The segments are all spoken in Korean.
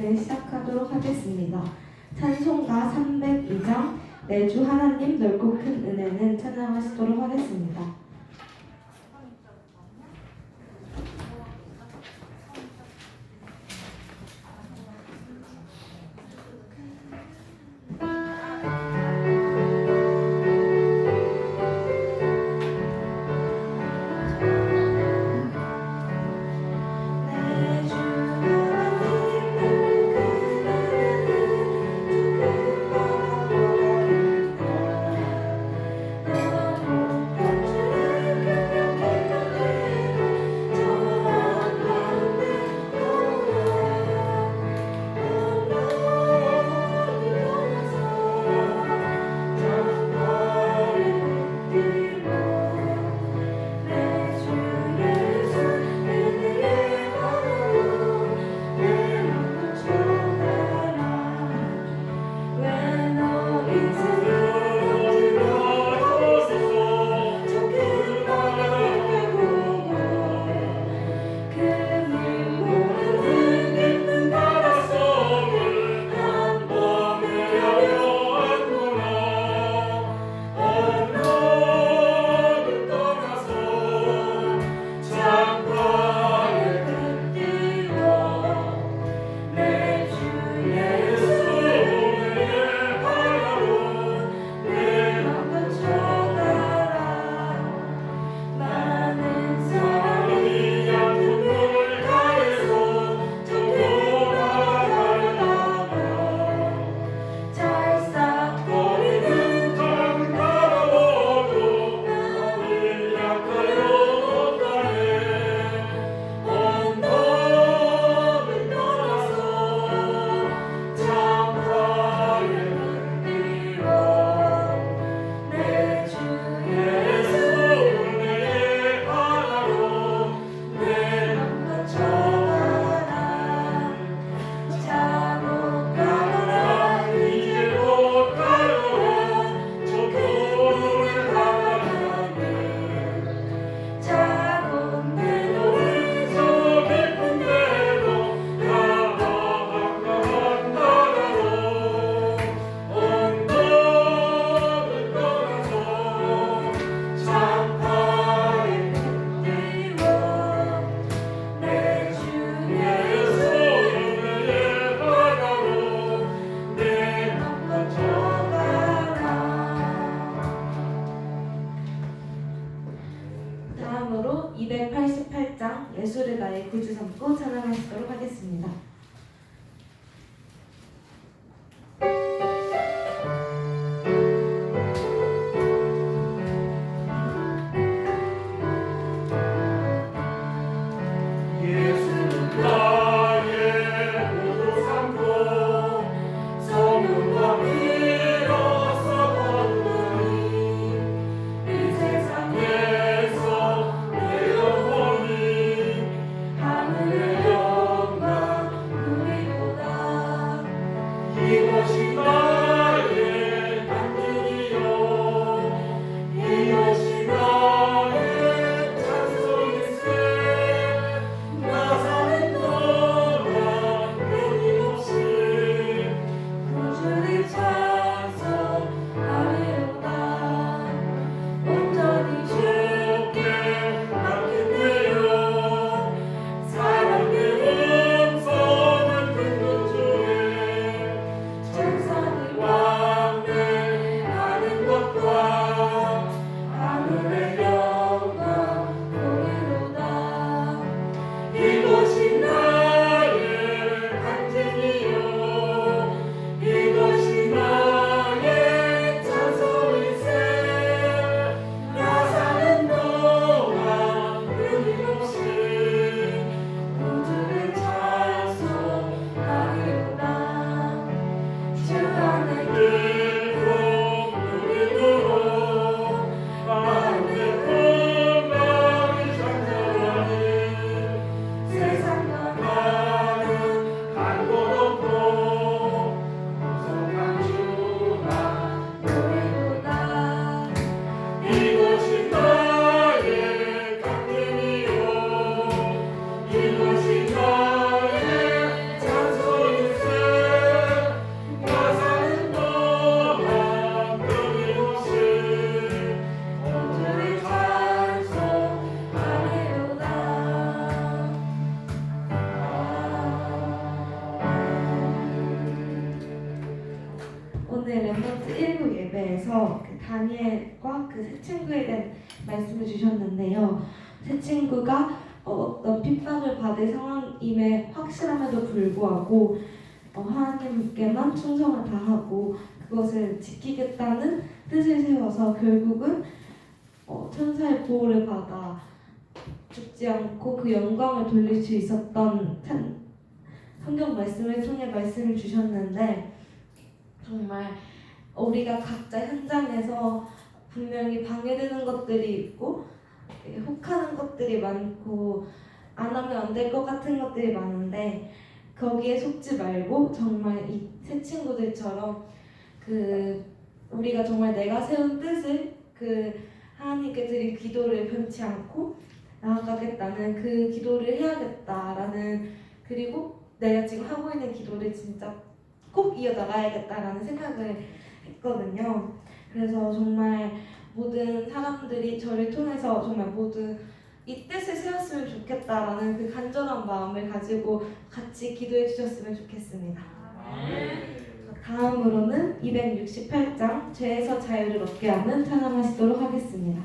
예배를 시작하도록 하겠습니다. 찬송가 302장 내 주 하나님 넓고 큰 은혜는 찬양하시도록 하겠습니다. 다음으로 288장 예수를 나의 구주 삼고 찬양하시도록 하겠습니다. 하늘에 번째 1부 예배에서 그 다니엘과 그 세 친구에 대한 말씀을 주셨는데요. 세 친구가 어떤 핍박을 받을 상황임에 확실함에도 불구하고 하나님께만 충성을 다하고 그것을 지키겠다는 뜻을 세워서 결국은 천사의 보호를 받아 죽지 않고 그 영광을 돌릴 수 있었던 성경 말씀을 통해 말씀을 주셨는데, 정말 우리가 각자 현장에서 분명히 방해되는 것들이 있고 혹하는 것들이 많고 안 하면 안 될 것 같은 것들이 많은데, 거기에 속지 말고 정말 이 세 친구들처럼 우리가 정말 내가 세운 뜻을 하나님께 드린 기도를 변치 않고 나아가겠다는 그 기도를 해야겠다라는, 그리고 내가 지금 하고 있는 기도를 진짜 꼭 이어나가야겠다라는 생각을 했거든요. 그래서 정말 모든 사람들이 저를 통해서 정말 모두 이 뜻을 세웠으면 좋겠다라는 그 간절한 마음을 가지고 같이 기도해 주셨으면 좋겠습니다. 다음으로는 268장 죄에서 자유를 얻게 하는 찬양하시도록 하겠습니다.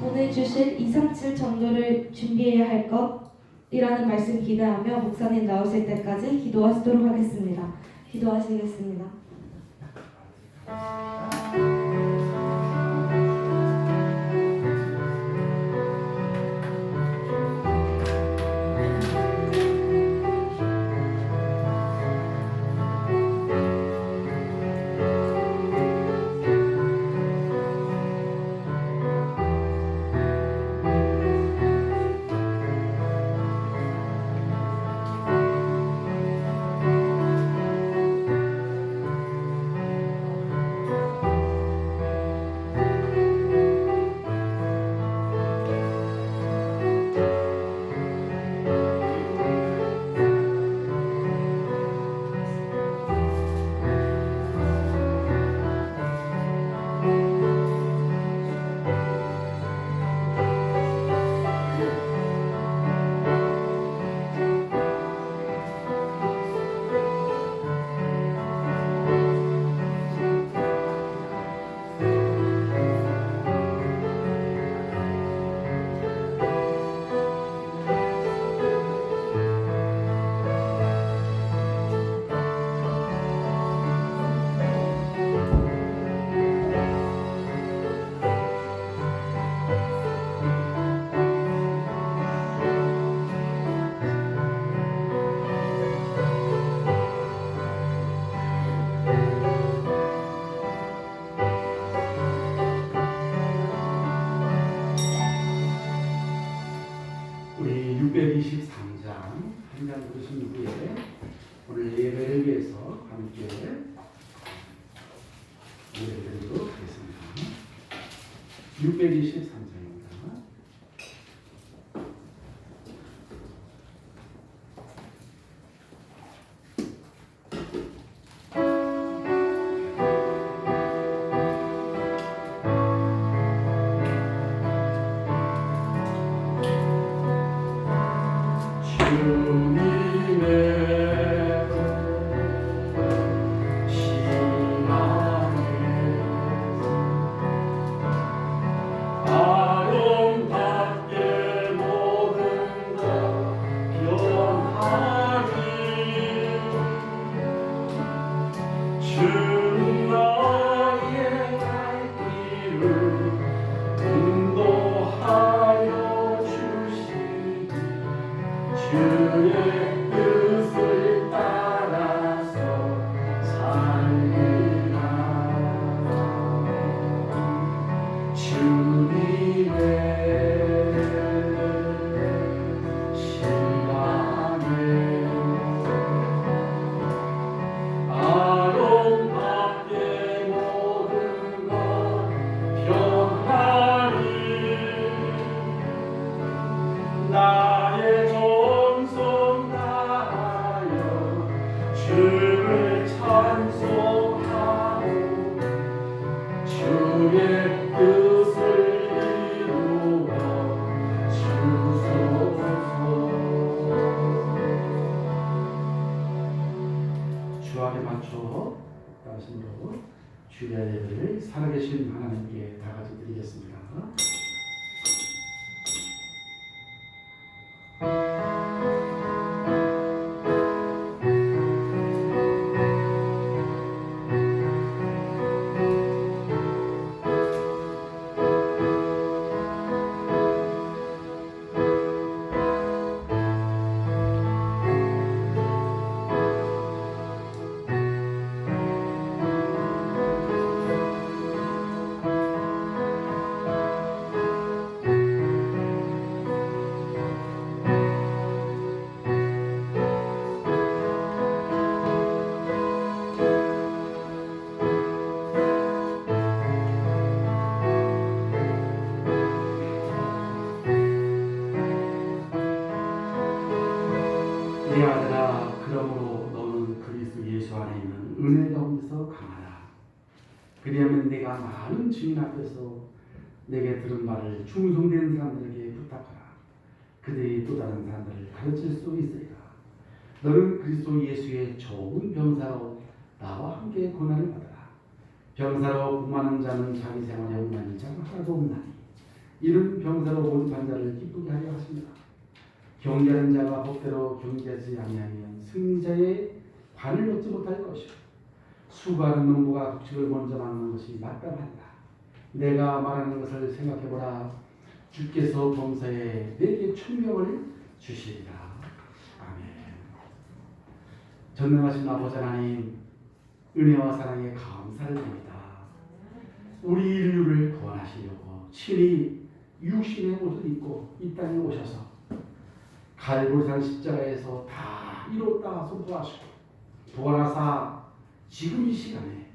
오늘 주실 237 정도를 준비해야 할 것, 이라는 말씀 기대하며 목사님 나오실 때까지 기도하시도록 하겠습니다. 기도하시겠습니다. 우리 623장 한 장 부르신 후에 오늘 예배를 위해서 함께 예배를 드리도록 하겠습니다. 623장입니다. 나의 정성 다하여 주를 찬송하고 주의 뜻을 이루어 주소서. 주안에 맞춰 따심으로 주의 예배를 살아계신 하나님께 다 같이 드리겠습니다. 내 아들아, 그러므로 너는 그리스도 예수 안에 있는 은혜 가운데서 강하라. 그리하면 내가 많은 주인 앞에서 내게 들은 말을 충성된 사람들에게 부탁하라. 그들이 또 다른 사람들을 가르칠 수 있으리라. 너는 그리스도 예수의 좋은 병사로 나와 함께 고난을 받아라. 병사로 복많은 자는 자기 생활에 원한이 참 하나도 없나니 이는 병사로 온 반자를 기쁘게 하려 하십니다. 경계하는 자가 법대로 경계하지 아니하면 승리자의 관을 얻지 못할 것이요 수고하는 농부가 곡식을 먼저 막는 것이 마땅하니라. 내가 말하는 것을 생각해보라. 주께서 범사에 내게 총명을 주시리라. 아멘. 전능하신 아버지 하나님, 은혜와 사랑에 감사를 드립니다. 우리 인류를 구원하시려고 친히 육신의 옷을 입고 이 땅에 오셔서 갈보리산 십자가에서 다 이뤘다 선포하시고 부활하사 지금 이 시간에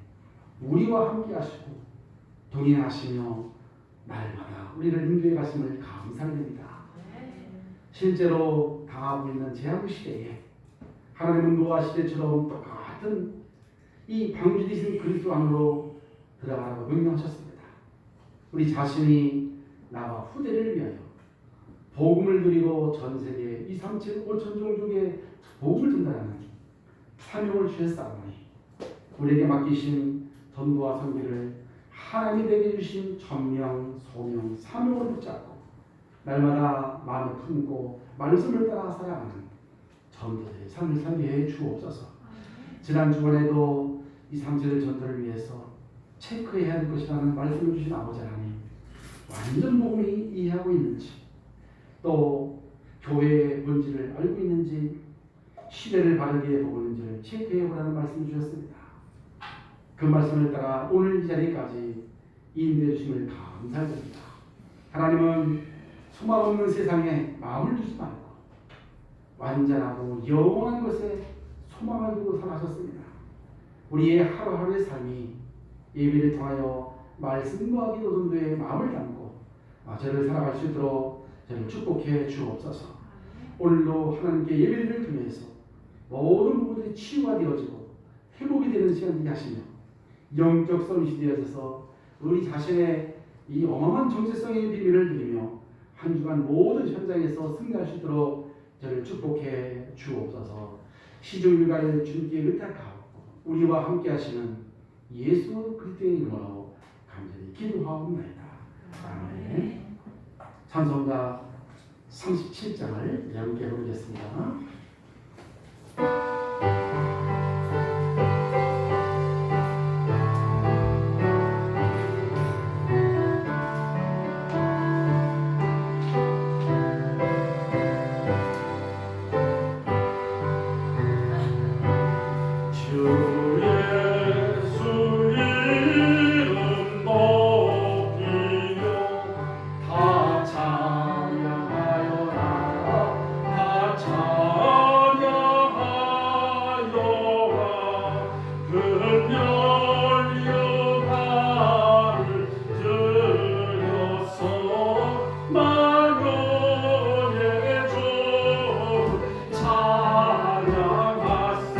우리와 함께 하시고 동행하시며 날마다 우리를 인도해 가심을 감사드립니다. 실제로 당하고 있는 재앙 시대에 하나님은 노아 시대처럼 똑같은 이 방주되신 그리스도 안으로 들어가라고 명령하셨습니다. 우리 자신이 나와 후대를 위하여 복음을 누리고 전 세계 2, 3, 7, 5천 종족에 복음을 전달하는 사명을 주셨사오니 우리에게 맡기신 전도와 선교를 하나님이 내게 주신 전명, 소명, 사명을 붙잡고 날마다 마음을 품고 말씀을 따라 살아가는 전도자의 삶을 살게 해 주옵소서. 지난 주간에도 이 3절 전도를 위해서 체크해야 할 것이라는 말씀을 주신 아버지 하나님, 완전 복음이 이해하고 있는지, 또 교회의 본질을 알고 있는지, 시대를 바르게 보고 있는지를 체크해 보라는 말씀을 주셨습니다. 그 말씀을 따라 오늘 이 자리까지 인도해 주심을 감사드립니다. 하나님은 소망 없는 세상에 마음을 두지 말고 완전하고 영원한 것에 소망을 두고 살아셨습니다. 우리의 하루하루의 삶이 예배를 통하여 말씀과 기도 전도에 마음을 담고 저를 살아갈 수 있도록 저를 축복해 주옵소서. 오늘도 하나님께 예배를 통해서 모든 부분들이 치유가 되어지고 회복이 되는 시간 되게 하시며 영적 서밋이 되어져서 우리 자신의 이 어마어마한 정체성의 비밀을 드리며 한 주간 모든 현장에서 승리할 수 있도록 저를 축복해 주옵소서. 시종일관을 주님께 의탁하고 우리와 함께 하시는 예수 그리스도의 이름으로 간절히 기도하옵나이다. 아멘. 찬송가 37장을 함께 부르겠습니다. 찬양하세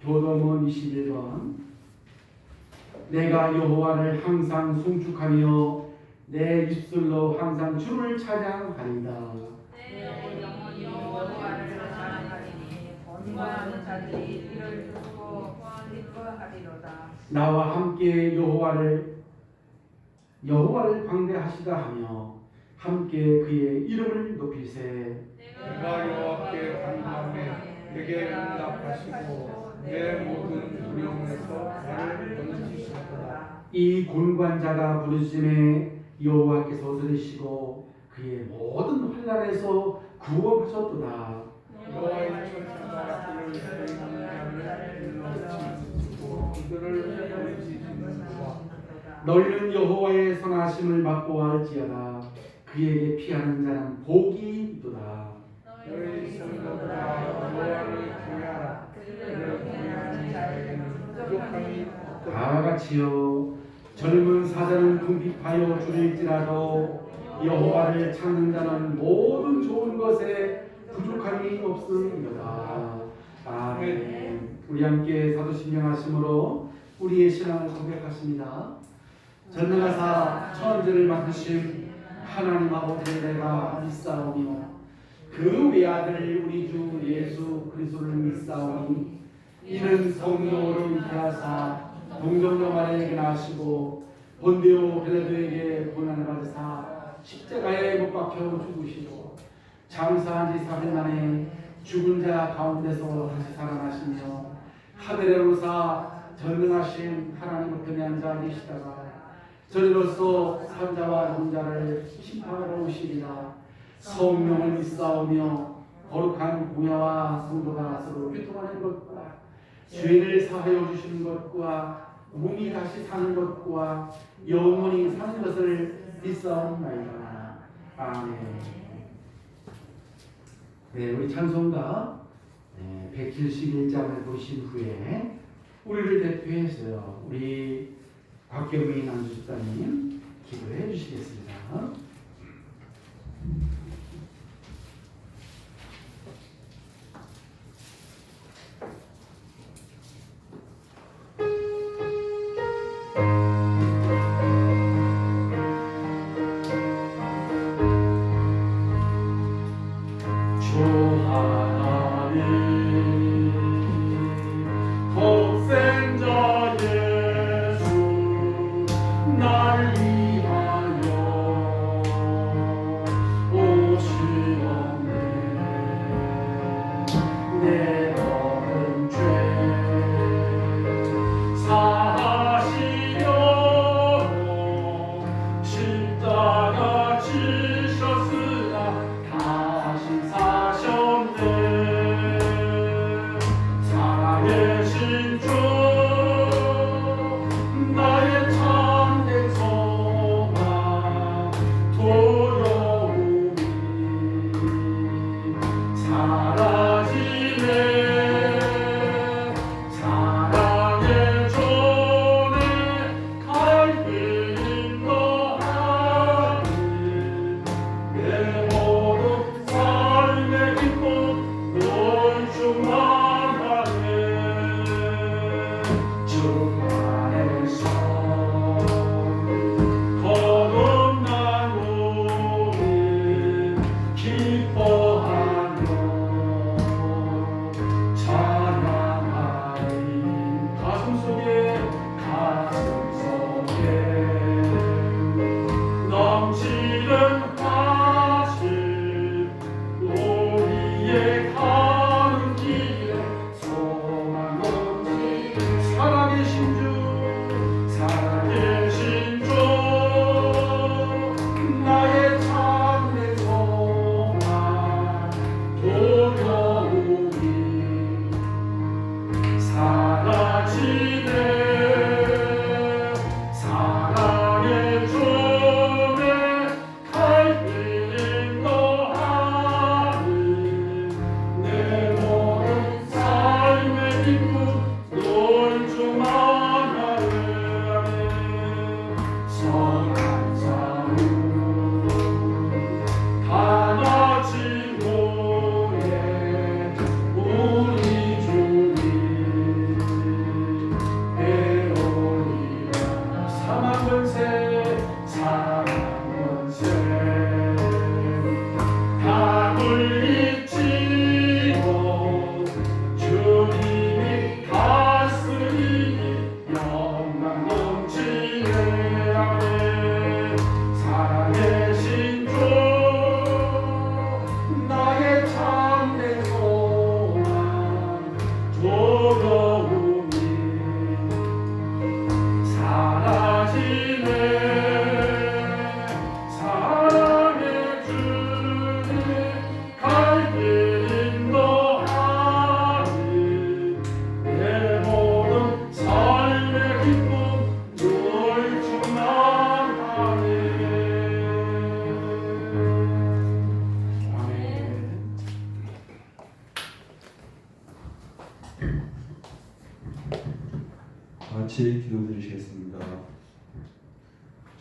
교도문 21번. 내가 여호와를 항상 송축하며 내 입술로 항상 주를 찬양하리다. 내 영혼이 여호와를 찬양하리니 본고하는 자들이 이를 듣고 기뻐하리로다. 나와 함께 여호와를 광대하시다 하며 함께 그의 이름을 높이세. 내가 여호와께 간구하매 내게 응답하시고 내 모든 두려움에서 나를 건지시도다. 이 곤관자가 부르짖음에 여호와께서 들으시고 그의 모든 환난에서 구원하셨도다. 여호와의 천사가 그를 세우는 자를 일러주시고 그들을 건지시는도다. 너희는 여호와의 선하심을 맛보 알지어다. 그에게 피하는 자는 복이 있도다. 너희 성도들아 여호와를 경외하라. 그를 경외하는 자에게는 부족함이 없도다. 다 같이요. 젊은 사자는 궁핍하여 줄일지라도 여호와를 찾는 자는 모든 좋은 것에 부족함이 없으리로다. 아멘. 우리 함께 사도신경 하심으로 우리의 신앙을 고백하십니다. 전능하사 천지를 만드신 하나님 아버지를 내가 믿사오며 그 외아들 우리 주 예수 그리스도를 믿사오니 이는 성령으로 잉태하사 동정녀 마리아에게 나시고 본디오 빌라도에게 고난을 받으사 십자가에 못 박혀 죽으시고 장사한 지 4일 만에 죽은 자 가운데서 다시 살아나시며 하늘에 오르사 전능하신 하나님 우편에 앉아 계시다가 저리로서 산자와 용자를 심판하러 오시리라. 성령을 믿사오며 거룩한 공야와 성도가 서로 교통하는 것과 죄를 사하여 주시는 것과 몸이 다시 사는 것과 영원히 사는 것을 믿사옵나이다. 아멘. 네, 우리 찬송가 171장을 부르신 후에 우리를 대표해서요, 우리 곽경민 안주집사님 기도해 주시겠습니다. 주 하나님 독생자 예수 날 위하여 다 같이 기도드리시겠습니다.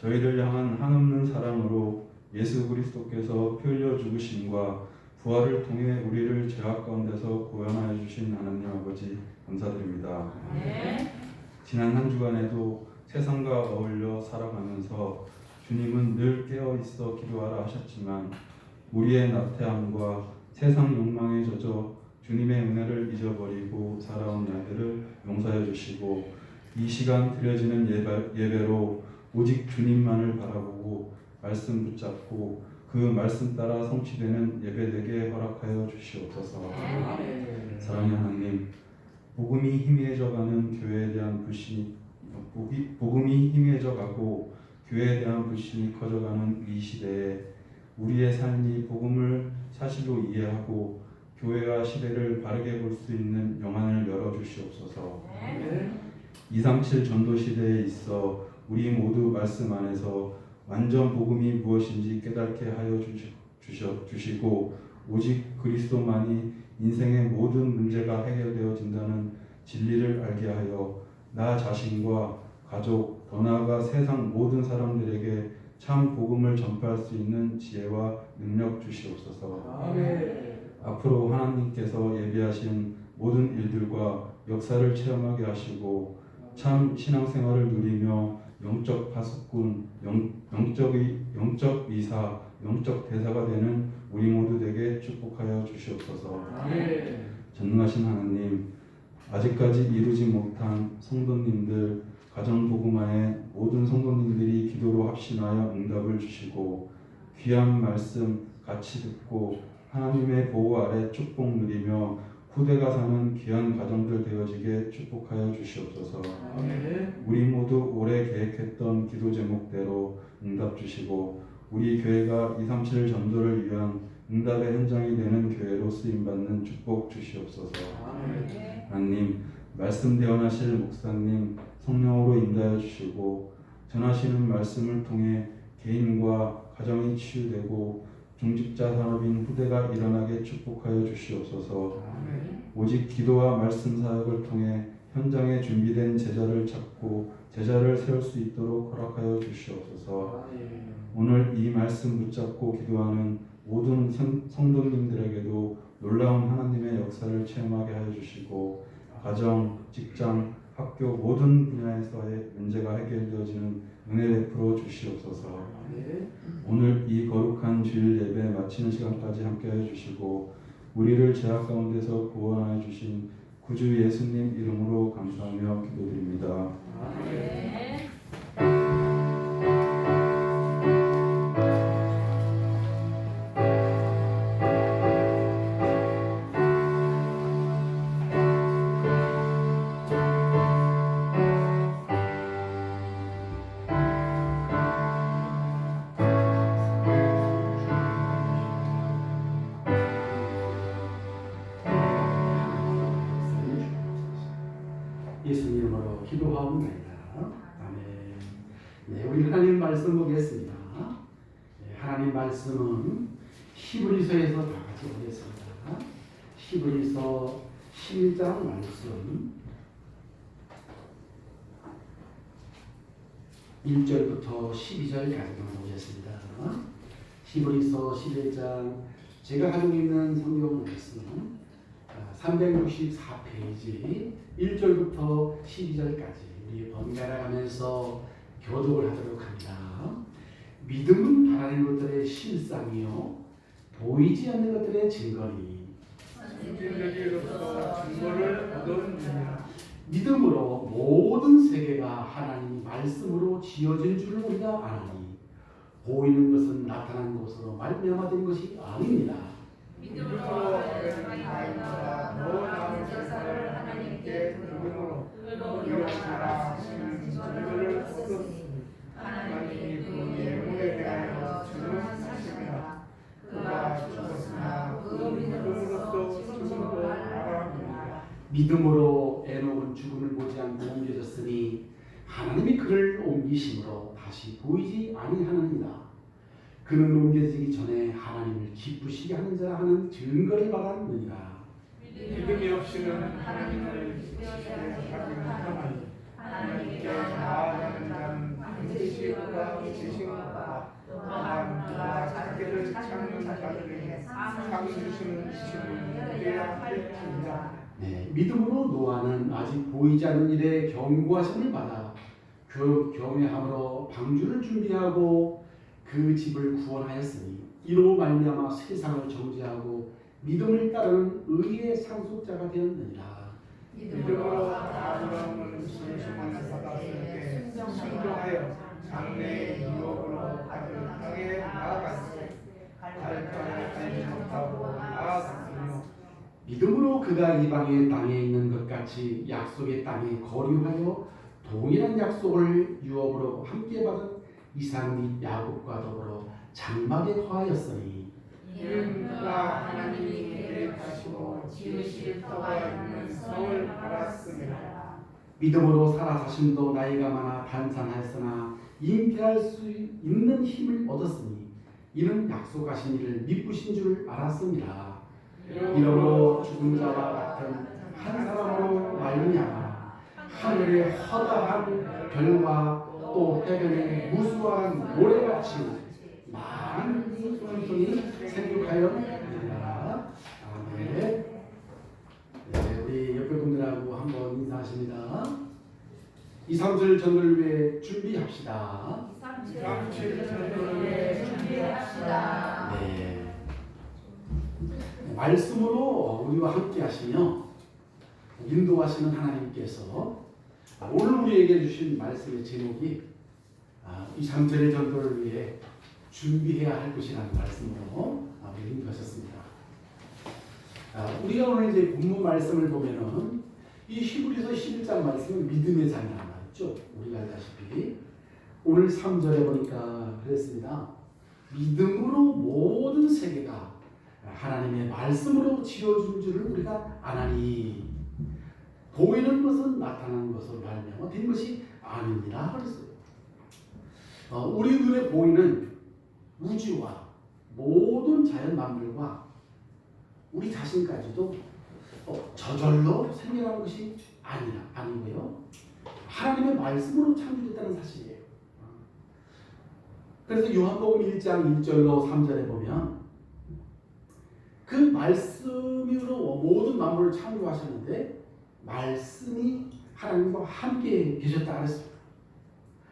저희를 향한 한없는 사랑으로 예수 그리스도께서 피 흘려 죽으심과 부활을 통해 우리를 죄악 가운데서 구원하여 주신 하나님 아버지 감사드립니다. 지난 한 주간에도 세상과 어울려 살아가면서 주님은 늘 깨어 있어 기도하라 하셨지만 우리의 나태함과 세상 욕망에 젖어 주님의 은혜를 잊어버리고 살아온 날들을 용서해 주시고 이 시간 드려지는 예배로 오직 주님만을 바라보고 말씀 붙잡고 그 말씀 따라 성취되는 예배되게 허락하여 주시옵소서. 사랑의 하나님, 복음이 희미해져가는 교회에 대한 복음이 희미해져가고 교회에 대한 불신이 커져가는 이 시대에 우리의 삶이 복음을 사실로 이해하고 교회와 시대를 바르게 볼 수 있는 영안을 열어주시옵소서. 237 전도 시대에 있어 우리 모두 말씀 안에서 완전 복음이 무엇인지 깨닫게 하여 주시고 오직 그리스도만이 인생의 모든 문제가 해결되어진다는 진리를 알게 하여 나 자신과 가족, 더 나아가 세상 모든 사람들에게 참 복음을 전파할 수 있는 지혜와 능력 주시옵소서. 앞으로 하나님께서 예비하신 모든 일들과 역사를 체험하게 하시고 참 신앙생활을 누리며 영적 파수꾼, 영적 이사, 영적 대사가 되는 우리 모두 되게 축복하여 주시옵소서. 전능하신 하나님, 아직까지 이루지 못한 성도님들, 가정복음화에 모든 성도님들이 기도로 합심하여 응답을 주시고 귀한 말씀 같이 듣고 하나님의 보호 아래 축복 누리며 후대가 사는 귀한 가정들 되어지게 축복하여 주시옵소서. 우리 모두 올해 계획했던 기도 제목대로 응답 주시고 우리 교회가 237 전도를 위한 응답의 현장이 되는 교회로 쓰임받는 축복 주시옵소서. 하나님, 말씀 대언하실 목사님 성령으로 인도하여 주시고 전하시는 말씀을 통해 개인과 가정이 치유되고 중직자 산업인 후대가 일어나게 축복하여 주시옵소서. 오직 기도와 말씀 사역을 통해 현장에 준비된 제자를 찾고 제자를 세울 수 있도록 허락하여 주시옵소서. 오늘 이 말씀 붙잡고 기도하는 모든 성도님들에게도 놀라운 하나님의 역사를 체험하게 하여 주시고 가정, 직장, 학교 모든 분야에서의 문제가 해결되어지는 은혜 베풀어 주시옵소서. 오늘 이 거룩한 주일 예배 마치는 시간까지 함께해 주시고 우리를 죄악 가운데서 구원하여 주신 구주 예수님 이름으로 감사하며 기도드립니다. 예수님 이름으로 기도하옵나이다. 아멘. 네, 우리 하나님 말씀 보겠습니다. 네, 하나님 말씀은 히브리서에서 다 같이 보겠습니다. 히브리서 11장 말씀 1절부터 12절까지만 보겠습니다. 히브리서 11장 제가 가지고 있는 성경 말씀은 364페이지 1절부터 12절까지 우리 번갈아 가면서 교독을 하도록 합니다. 믿음은 바라는 것들의 실상이요 보이지 않는 것들의 증거니 증거를 얻었느니라. 믿음으로 모든 세계가 하나님 말씀으로 지어진 줄을 우리가 아나니 보이는 것은 나타난 것으로 말미암아진 것이 아닙니다. 믿음으로 하나님과 너 남은 역사를 하나님께 드리므로 의롭다 하시는 증거를 얻었으니 하나님이 그 예물에 대하여 주는 사실이라. 그가 죽었으나 그 믿음으로써 죽음도 알아갑니다. 믿음으로 에녹은 죽음을 보지 않고 옮겨졌으니 하나님이 그를 옮기심으로 다시 보이지 아니하느니라. 그는 옮겨지기 전에 하나님을 기쁘시게 하는 자라 하는 증거를 받았느니라. 믿음이 없이는 하나님을 기쁘시게 하지 못하나니 상 주시는 이심을 누려야 할지니라. 네, 믿음으로 노아는 아직 보이지 않는 일에 경고하심을 받아 경외함으로 방주를 준비하고 그 집을 구원하였으니 이로 말미암아 세상을 정죄하고 믿음을 따르는 의의 상속자가 되었느니라. 믿음으로 아브라함은 부르심을 받았을 때 순종하여 장래의 유업으로 받은 땅에 나아갔으며 갈 땅에 가지 못하고 나아갔으며 믿음으로 그가 이방의 땅에 있는 것 같이 약속의 땅에 거류하여 동일한 약속을 유업으로 함께 받은 이삭 및 야곱과 더불어 장막에 거하였으니 이는 그가 하나님이 계획하시고 지으실 터가 있는 성을 알았습니다. 믿음으로 살아 사심도 나이가 많아 단산하였으나 잉태할 수 있는 힘을 얻었으니 이는 약속하신 이를 미쁘신 줄 알았습니다. 이러므로 죽은 자와 같은 한 사람으로 말미암아 하늘의 허다한 별과 또 해변의 무수한 모래같이 많은 손손이 생육하였느니라. 아멘. 네, 우리 옆에 분들하고 한번 인사하십니다. 2, 3절 전도를 위해 준비합시다. 37 전도를 위해 준비합시다. 네. 말씀으로 우리와 함께 하시며 인도하시는 하나님께서 오늘 우리에게 주신 말씀의 제목이 2, 3절의 전도를 위해 준비해야 할 것이라는 말씀으로 우리 인도하셨습니다. 우리가 오늘 이제 본문 말씀을 보면은 이 히브리서 11장 말씀은 믿음의 장이라는 말이죠. 우리가 알다시피 오늘 3절에 보니까 그랬습니다. 믿음으로 모든 세계가 하나님의 말씀으로 지어준 줄을 우리가 아나니 보이는 것은 나타나는 것으로 말미암아 된 것이 아닙니다. 그랬어요. 우리 눈에 보이는 우주와 모든 자연 만물과 우리 자신까지도 저절로 생겨난 것이 아니고요. 하나님의 말씀으로 창조됐다는 사실이에요. 그래서 요한복음 1장 1절로 3절에 보면 그 말씀으로 모든 만물을 창조하셨는데 말씀이 하나님과 함께 계셨다 그랬습니다.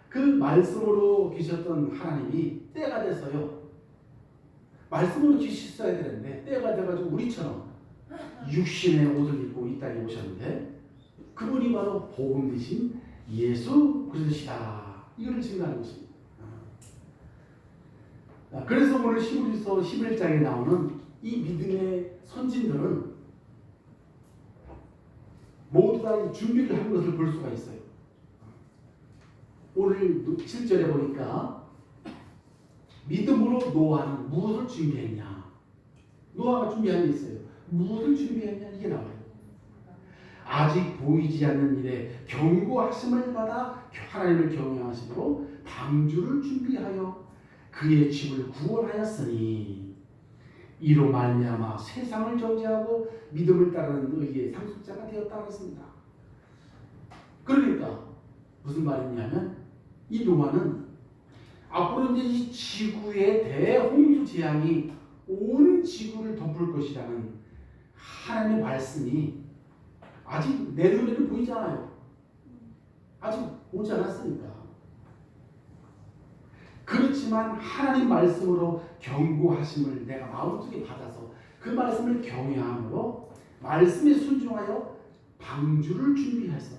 그 말씀으로 계셨던 하나님이 때가 돼서요. 말씀으로 계셨어야 되는데 때가 돼가지고 우리처럼 육신의 옷을 입고 이 땅에 오셨는데 그분이 바로 복음 되신 예수 그리스도시다. 이걸 증거하는 것입니다. 그래서 오늘 히브리서 11장에 나오는 이 믿음의 선진들은 모두 다 준비를 한 것을 볼 수가 있어요. 오늘 7절에 보니까 믿음으로 노아는 무엇을 준비했냐? 노아가 준비한 게 있어요. 무엇을 준비했냐? 이게 나와요. 아직 보이지 않는 일에 경고하심을 받아 하나님을 경외하심으로 방주를 준비하여 그의 집을 구원하였으니 이로 말미암아 세상을 정죄하고 믿음을 따르는 의의 상속자가 되었다고 했습니다. 그러니까 무슨 말이냐면 이 노아는 앞으로 이제 이 지구의 대홍수 재앙이 온 지구를 덮을 것이라는 하나님의 말씀이 아직 내 눈에는 보이지 않아요. 아직 오지 않았으니까. 그렇지만 하나님 말씀으로 경고하심을 내가 마음속에 받아서 그 말씀을 경외함으로 말씀에 순종하여 방주를 준비해서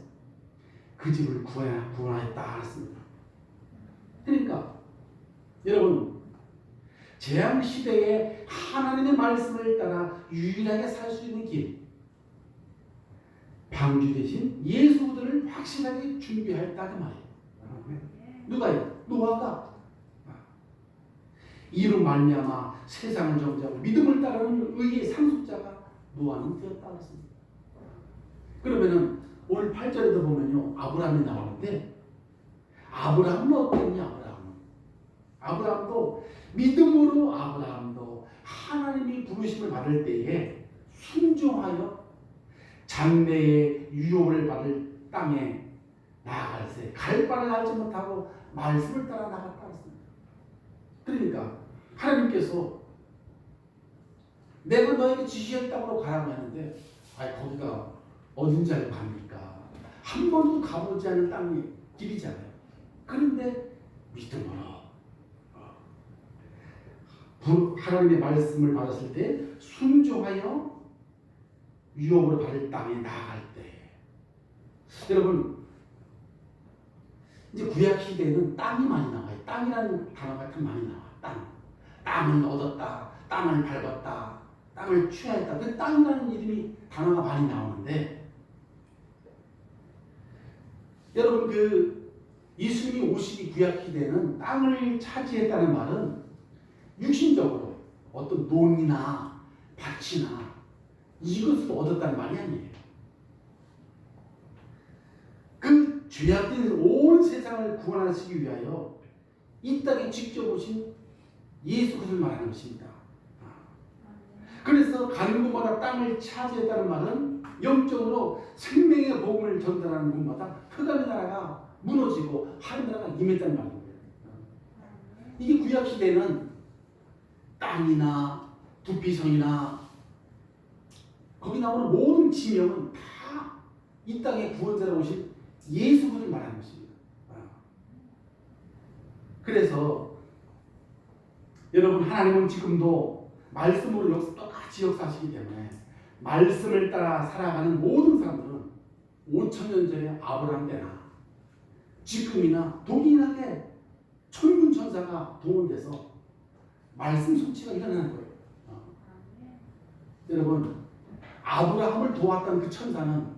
그 집을 구원하였다 했습니다. 그러니까 여러분 재앙 시대에 하나님의 말씀을 따라 유일하게 살 수 있는 길 방주 대신 예수들을 확실하게 준비하였다 그 말이에요. 누가요? 노아가 이로 말미암아 세상을 정죄하고 믿음을 따르는 의의 상속자가 노아는 되었다 했습니다. 그러면은 오늘 8절에도 보면요 아브라함이 나오는데 아브라함은 어땠냐? 아브라함도 믿음으로 아브라함도 하나님이 부르심을 받을 때에 순종하여 장래의 유업을 받을 땅에 나아갈세 갈 바를 알지 못하고 말씀을 따라 나갔다 했습니다. 그러니까 하나님께서 내가 너에게 지시할 땅으로 가라고 하는데 거기가 어딘지 알고 갑니까? 한 번도 가보지 않은 땅이 길이잖아요. 그런데 믿음으로 하나님의 말씀을 받았을 때 순종하여 유업으로 받을 땅에 나아갈 때, 여러분 이제 구약 시대에는 땅이 많이 나와요. 땅이라는 단어가 참 많이 나와. 땅을 얻었다, 땅을 밟았다, 땅을 취하였다. 그 땅이라는 이름이 단어가 많이 나오는데, 여러분 예수님이 오시기 구약 시대는 땅을 차지했다는 말은 육신적으로 어떤 논이나 밭이나 이것을 얻었다는 말이 아니에요. 그 죄악된 온 세상을 구원하시기 위하여 이 땅에 직접 오신 예수 그리스도를 말하는 것입니다. 그래서 가는 곳마다 땅을 차지했다는 말은 영적으로 생명의 복음을 전달하는 곳마다 흑암의 나라가 무너지고 하늘 나라가 임했다는 말입니다. 이게 구약 시대는 땅이나 두피성이나 거기 나오는 모든 지명은 다 이 땅의 구원자로 오신 예수 그리스도를 말하는 것입니다. 그래서 여러분, 하나님은 지금도 말씀으로 똑같이 역사하시기 때문에 말씀을 따라 살아가는 모든 사람들은 5,000년 전에 아브라함 때나 지금이나 동일하게 천군 천사가 동원돼서 말씀 성취가 일어나는 거예요. 여러분, 아브라함을 도왔던 그 천사는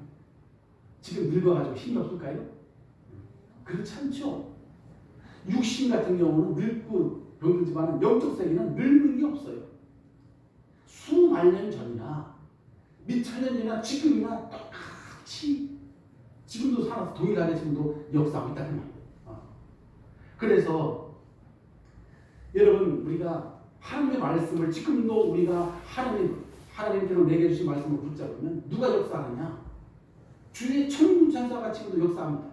지금 늙어가지고 힘이 없을까요? 그렇지 않죠. 육신 같은 경우는 늙고 병들지만 영적 세계는 늙는 게 없어요. 수만 년 전이나 몇천년 전이나 지금이나 똑같이 지금도 살아서 동일하게 지금도 역사하고 있다는 말이에요. 그래서 여러분, 우리가 하나님의 말씀을 지금도 우리가 하나님께로 내게 주신 말씀을 붙잡으면 누가 역사하느냐? 주의 천군 천사가 지금도 역사합니다.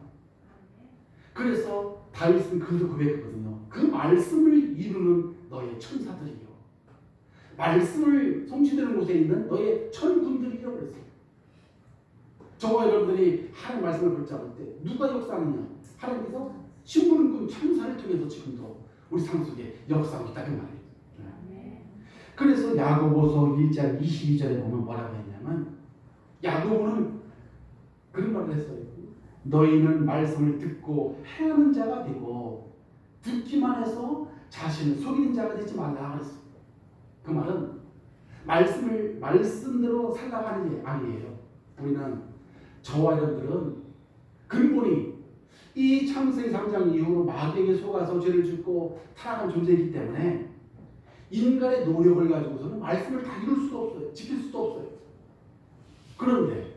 그래서 다윗은 그도 고백했거든요. 그 말씀을 이루는 너의 천사들이요, 말씀을 성취되는 곳에 있는 너의 천군들이라고 그랬어요. 저와 여러분들이 하나님 말씀을 붙잡을 때 누가 역사하느냐? 하나님께서 신부름꾼 천사를 통해서 지금도 우리 삶 속에 역사하고 있다는 말이에요. 그래서 야고보서 1장 22절에 보면 뭐라고 했냐면, 야고보는 그런 말을 했어요. 너희는 말씀을 듣고 행하는 자가 되고 듣기만 해서 자신을 속이는 자가 되지 말라 그랬어요. 그 말은 말씀대로 살아가는 게 아니에요. 우리는, 저와 여러분들은 근본이 이 창세기 3장 이후로 마귀에게 속아서 죄를 짓고 타락한 존재이기 때문에 인간의 노력을 가지고서는 말씀을 다 이룰 수도 없어요. 지킬 수도 없어요. 그런데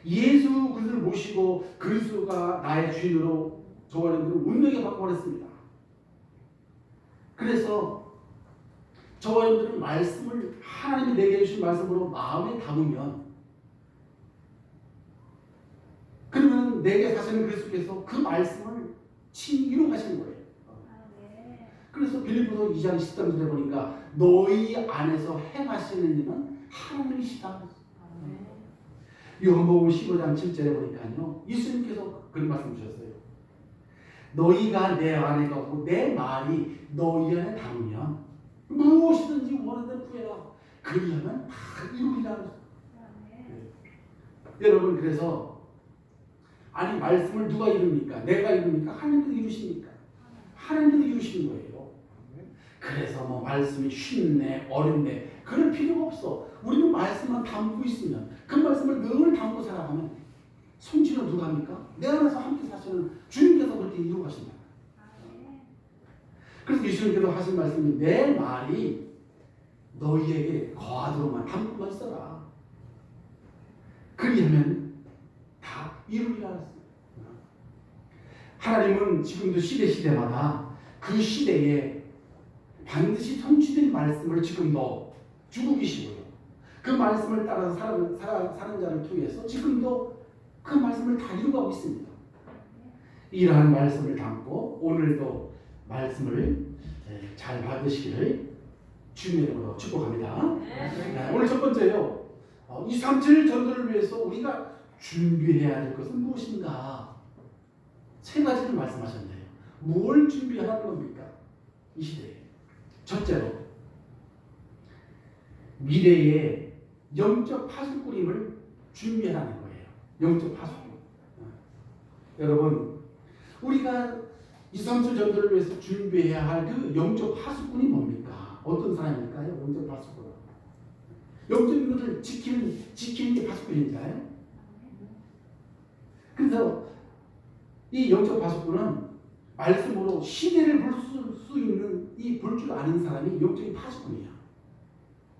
예수 그리스도를 모시고 그리스도가 나의 주인으로 저와 여러분들을 운명에 바꿔버렸습니다. 그래서 저와 여러분들은 말씀을, 하나님이 내게 주신 말씀으로 마음에 담으면, 그러면 내게 사시는 그리스도께서 그 말씀을 친히 이루어 가시는 거예요. 그래서 빌립보서 2장 13절에 보니까 너희 안에서 행하시는 이는 하나님이시다. 요한복음 15장 7절에 보니까요, 예수님께서 그런 말씀 주셨어요. 너희가 내 안에 걷고 내 말이 너희 안에 담으면 무엇이든지 원하는 구해라. 그리하면 다 이루리라. 여러분, 그래서 아니, 말씀을 누가 이룹니까? 내가 이룹니까? 하나님께서 이루십니까? 하나님께서 이루시는 거예요. 그래서 뭐 말씀이 쉽네 어렵네 그럴 필요가 없어. 우리는 말씀만 담고 있으면, 그 말씀을 늘 담고 살아가면 성취는 누가 합니까? 내 안에서 함께 사시는 주님께서 그렇게 이루어 가신다. 그래서 예수님께서 하신 말씀이 내 말이 너희에게 거하도록만 담고만 있어라. 그리하면 다 이루리라 했습니다. 하나님은 지금도 시대마다 그 시대에 반드시 성취된 말씀을 지금도 주고 계시고요. 그 말씀을 따라서 사는 자를 통해서 지금도 그 말씀을 다 이루어가고 있습니다. 이러한 말씀을 담고 오늘도 말씀을 잘 받으시기를 주님의 이름으로 축복합니다. 네, 오늘 첫 번째요. 237 전도를 위해서 우리가 준비해야 될 것은 무엇인가? 세 가지를 말씀하셨네요. 뭘 준비하라는 겁니까? 이 시대에. 첫째로 미래의 영적 파수꾼임을 준비하라는 거예요. 영적 파수꾼. 여러분, 우리가 237 전도를 위해서 준비해야 할 그 영적 파수꾼이 뭡니까? 어떤 사람일까요? 영적 파수꾼은. 영적인 것을 지키는 게 파수꾼인가요? 그래서 이 영적 파수꾼은 말씀으로 시대를 볼 수 있는 볼 줄 아는 사람이 영적인 파수꾼이야.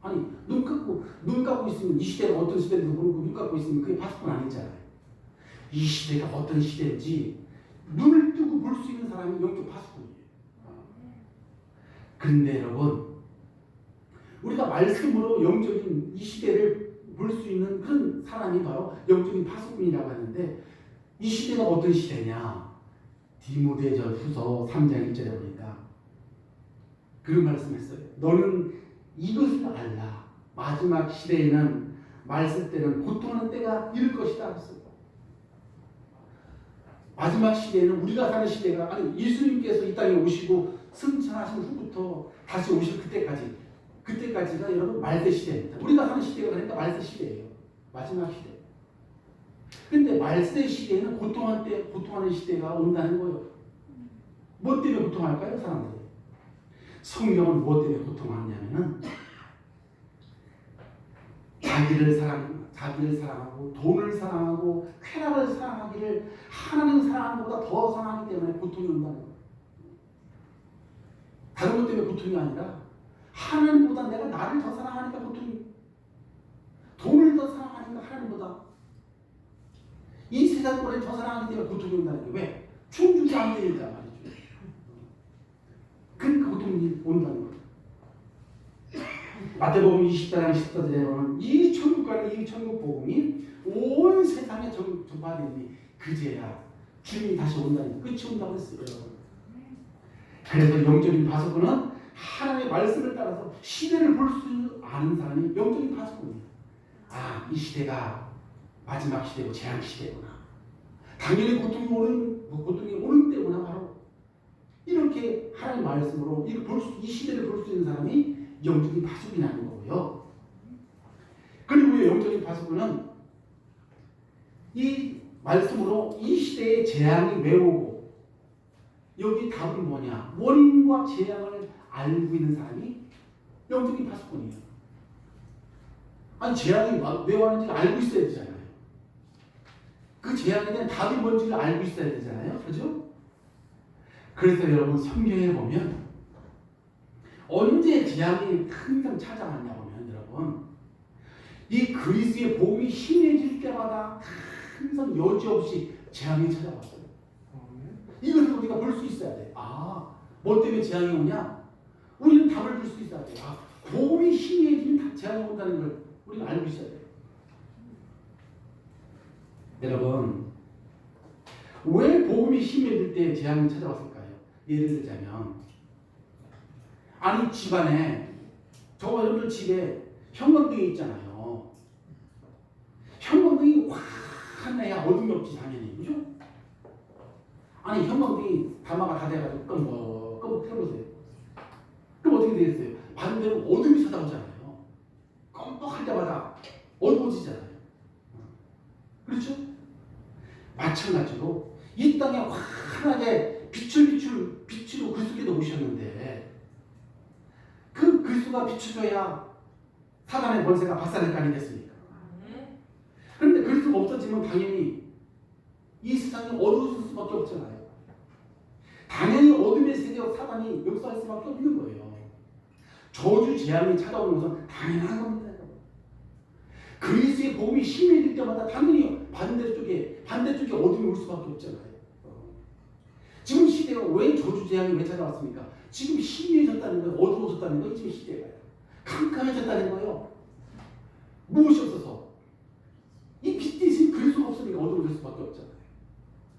아니 눈 감고 있으면 이 시대가 어떤 시대인지 모르고 눈 감고 있으면 그게 파수꾼 아니잖아요. 이 시대가 어떤 시대인지 눈을 뜨고 볼 수 있는 사람이 영적 파수꾼이에요. 그런데 여러분, 우리가 말씀으로 영적인 이 시대를 볼 수 있는 그런 사람이 바로 영적인 파수꾼이라고 하는데, 이 시대가 어떤 시대냐? 디모데전 후서 3장 1절에 보니까 그런 말씀했어요. 너는 이것을 알라. 마지막 시대에는 말쓸 때는 고통하는 때가 이를 것이다. 마지막 시대에는 우리가 사는 시대가, 아니 예수님께서 이 땅에 오시고 승천하신 후부터 다시 오실 그때까지가 여러분 말세 시대입니다. 우리가 사는 시대가 그러니까 말세 시대예요. 마지막 시대. 근데 말세 시대에는 고통하는 시대가 온다는 거예요. 뭐 때문에 고통할까요, 사람들이? 성경은 뭐 때문에 고통하냐면은 자기를 사랑하고 돈을 사랑하고 쾌락을 사랑하기를 하나님 사랑하는 것보다 더 사랑하기 때문에 고통이 온다는 거예요. 다른 것 때문에 고통이 아니라 하나님보다 내가 나를 더 사랑하니까 고통이, 돈을 더 사랑하니까 하나님보다 이 세상권을 더 사랑하기 때문에 고통이 온다는 게 왜? 충족이 안 되니까 말이죠. 그러니까 고통이 온다는 거예요. 마태복음 24장 14절에 보면 이 천국 복음이 온 세상에 전파되니 그제야 주님이 다시 온다니 끝이 온다고 했어요. 그래서 영적인 파수꾼은 하나님의 말씀을 따라서 시대를 볼 수 아는 사람이 영적인 파수꾼이에요. 아, 이 시대가 마지막 시대고 재앙 시대구나. 당연히 고통이 오는 때구나. 바로 이렇게 하나님의 말씀으로 이 시대를 볼 수 있는 사람이 영적인 파수꾼이라는 거고요. 그리고 영적인 파수꾼은 이 말씀으로 이 시대의 재앙이 왜 오고 여기 답은 뭐냐, 원인과 재앙을 알고 있는 사람이 영적인 파수꾼이에요. 아니 재앙이 왜 왔는지 알고 있어야 되잖아요. 그 재앙에 대한 답이 뭔지를 알고 있어야 되잖아요. 그죠? 그래서 여러분, 성경에 보면 언제 재앙이 항상 찾아왔냐 보면 여러분, 이 그리스도의 복음이 심해질 때마다 항상 여지없이 재앙이 찾아왔어요. 이것을 우리가 볼 수 있어야 돼. 아, 뭐 때문에 재앙이 오냐? 우리는 답을 줄 수 있어야 돼. 아, 복음이 심해지면 재앙이 온다는 걸 우리가 알고 있어야 돼. 여러분, 왜 복음이 심해질 때 재앙이 찾아왔을까요? 예를 들자면, 아니 집안에, 저와 여러분들 집에 형광등이 있잖아요. 형광등이 환해야 어둠이 없지 당연히, 그죠? 아니 형광등이 담화가 다 돼가지고 껌뻑 펴보세요. 그럼 어떻게 되겠어요? 반대로 어둠이 찾아오잖아요. 껌뻑할 때마다 어두워지잖아요. 그렇죠? 마찬가지로 이 땅에 환하게 빛으로 그리스도께서 오셨는데 그 그리스도가 비춰줘야 사단의 권세가 박살날 거 아니겠습니까? 그런데 그리스도가 없어지면 당연히 이 세상이 어두워질 수밖에 없잖아요. 당연히 어둠의 세계와 사단이 역사할 수밖에 없는 거예요. 저주 재앙이 찾아오는 것은 당연한 겁니다. 그리스도의 복음이 심해질 때마다 당연히 반대쪽에 어둠이 올 수밖에 없잖아요. 지금 시대가 왜 저주 재앙이 왜 찾아왔습니까? 지금 심해졌다는 거예요. 어두워졌다는 거예요. 지금 시대가 캄캄해졌다는 거예요. 무엇이 없어서? 이 빛 대신 그리스도가 없으니까 어두워질 수밖에 없잖아요.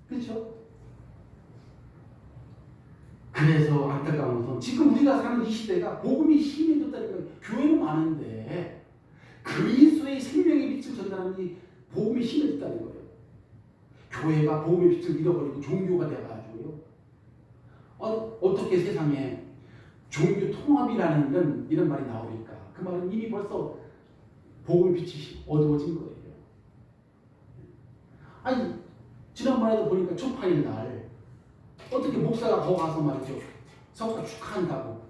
그렇죠? 그래서 안타까운 것은 지금 우리가 사는 이 시대가 복음이 힘이 줬다니까 교회는 많은데 그리스도의 생명의 빛을 전달하는 이 복음이 힘이 줬다는 거예요. 교회가 복음의 빛을 잃어버리고 종교가 돼가지고요. 어떻게 세상에 종교 통합이라는 이런 말이 나오니까 그 말은 이미 벌써 복음의 빛이 어두워진 거예요. 아니 지난번에도 보니까 초파일 날 어떻게 목사가 거기 가서 말이죠 석가 축하한다고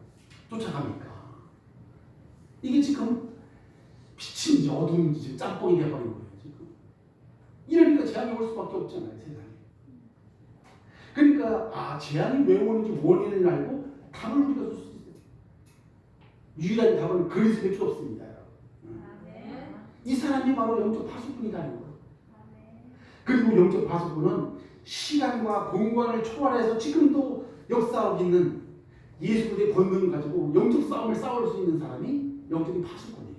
쫓아갑니까? 이게 지금 빛인지 어두운지 짬뽕이 돼버린 거예요. 지금 이러니까 재앙이 올 수밖에 없잖아요, 세상에. 그러니까 재앙이 왜 오는지 원인을 알고 답을 우리가 줄 수 있어요. 유일한 답은 그리스도밖에 없습니다. 이 사람이 바로 영적 파수꾼이라는 거예요. 그리고 영적 파수꾼은 시간과 공간을 초월해서 지금도 역사하고 있는 예수 그리스도의 권능을 가지고 영적 싸움을 싸울 수 있는 사람이 영적인 파수꾼이에요.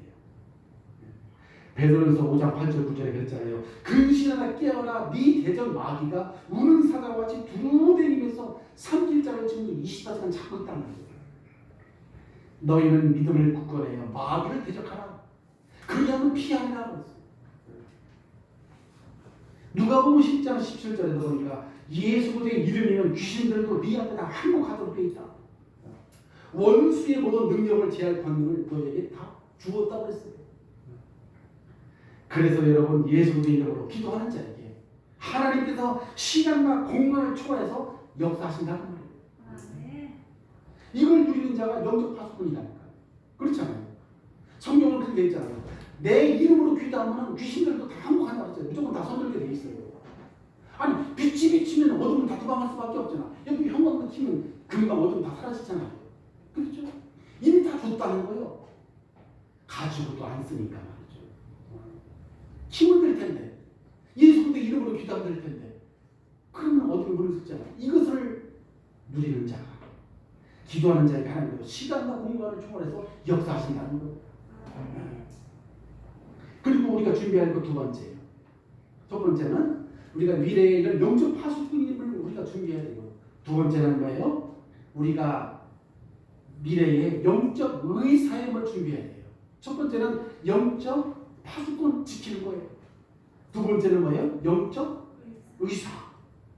베드로전서 5장 8절 9절에 그랬잖아요. 근신하라 깨어라 네 대적 마귀가 우는 사자와 같이 두루다니면서 삼킬자를 지금 24시간 잡고 있다는 거예요. 너희는 믿음을 굳건해요. 마귀를 대적하라. 그리하면 피하리라고 했어요. 누가복음 10장 17절에도 보니까 예수 그리스도의 이름이면 귀신들도 네 앞에 다 항복하도록 되어 있다. 원수의 모든 능력을 제할 권능을 너에게 다 주었다고 했어요. 그래서 여러분 예수 그리스도의 이름으로 기도하는 자에게 하나님께서 시간과 공간을 초월해서 역사하신다는 말이에요. 이걸 누리는 자가 영적 파수꾼이라니까. 그렇잖아요. 성경은 그렇게 되어 있잖아요. 내 이름으로 기도하면 귀신들도 다 항복한다고 했어요. 무조건 다 손들게 돼 있어요. 아니 빛이 비치면 어둠은 다 도망갈 수밖에 없잖아. 여기 형광등 키면 금방 어둠 다 사라지잖아요. 그렇죠? 이미 다 줬다는 거예요. 가지고도 안 쓰니까 말이죠. 힘을 낼 텐데 예수 그리스도 이름으로 기도하면 될 텐데 그러면 어둠을 물을 수 있잖아요. 이것을 누리는 자가 기도하는 자에게 하나님께서 시간과 공간을 초월해서 역사하신다는 거예요. 그리고 우리가 준비할 것 두 번째예요. 첫 번째는 우리가 미래에 이런 영적 파수꾼임을 우리가 준비해야 돼요. 두 번째는 뭐예요? 우리가 미래에 영적 의사임을 준비해야 돼요. 첫 번째는 영적 파수꾼 지키는 거예요. 두 번째는 뭐예요? 영적 의사.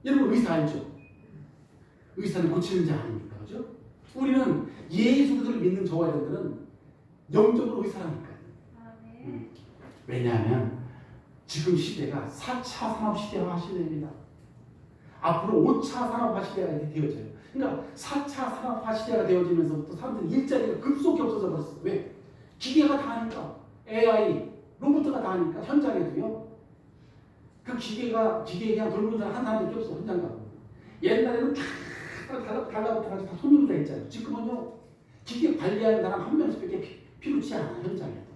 여러분 의사 알죠? 의사는 고치는 자 아닙니까? 그죠? 우리는 예수 그리스도를 믿는 저와 여러분들은 영적으로 의사라니까요. 왜냐하면 지금 시대가 4차 산업 시대화 시대입니다. 앞으로 5차 산업화 시대가 되어져요. 그러니까 4차 산업화 시대가 되어지면서부터 사람들이 일자리가 급속히 없어져 버렸어요. 왜? 기계가 다 하니까. AI, 로봇가 다 하니까 현장에도요. 그 기계가 그냥 돌보는 사람 한 사람밖에 없어. 현장 가고. 옛날에는 달라붙어가지고 다 손으로 다 했잖아요. 지금은요. 기계 관리하는 사람 한 명씩밖에 필요치 않아요. 현장에도.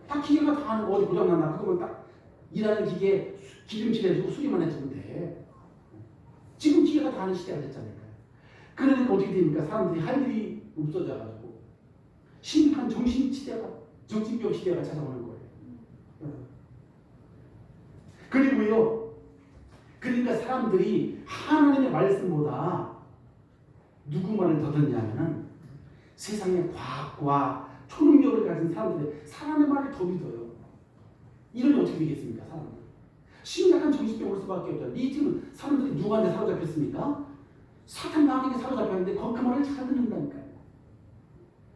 다 기계가 다 하는 거 어디 고장났나 그거만 딱 일하는 기계 기름칠 해주고 수리만 해주면 돼. 지금 기계가 다 하는 시대가 됐잖아요. 그러니까 어떻게 됩니까? 사람들이 할 일이 없어져가지고 심한 정신병 시대가 찾아오는 거예요. 그리고요. 그러니까 사람들이 하나님의 말씀보다 누구 말을 더 듣냐면은 세상의 과학과 초능력을 가진 사람들의 사람의 말을 더 믿어요. 이러면 어떻게 되겠습니까? 사람들. 심각한 정신병 올 수밖에 없잖아요. 이 지금 사람들이 누구한테 사로잡혔습니까? 사탄 마귀에게 사로잡혔는데 그 말을 잘 듣는다니까요.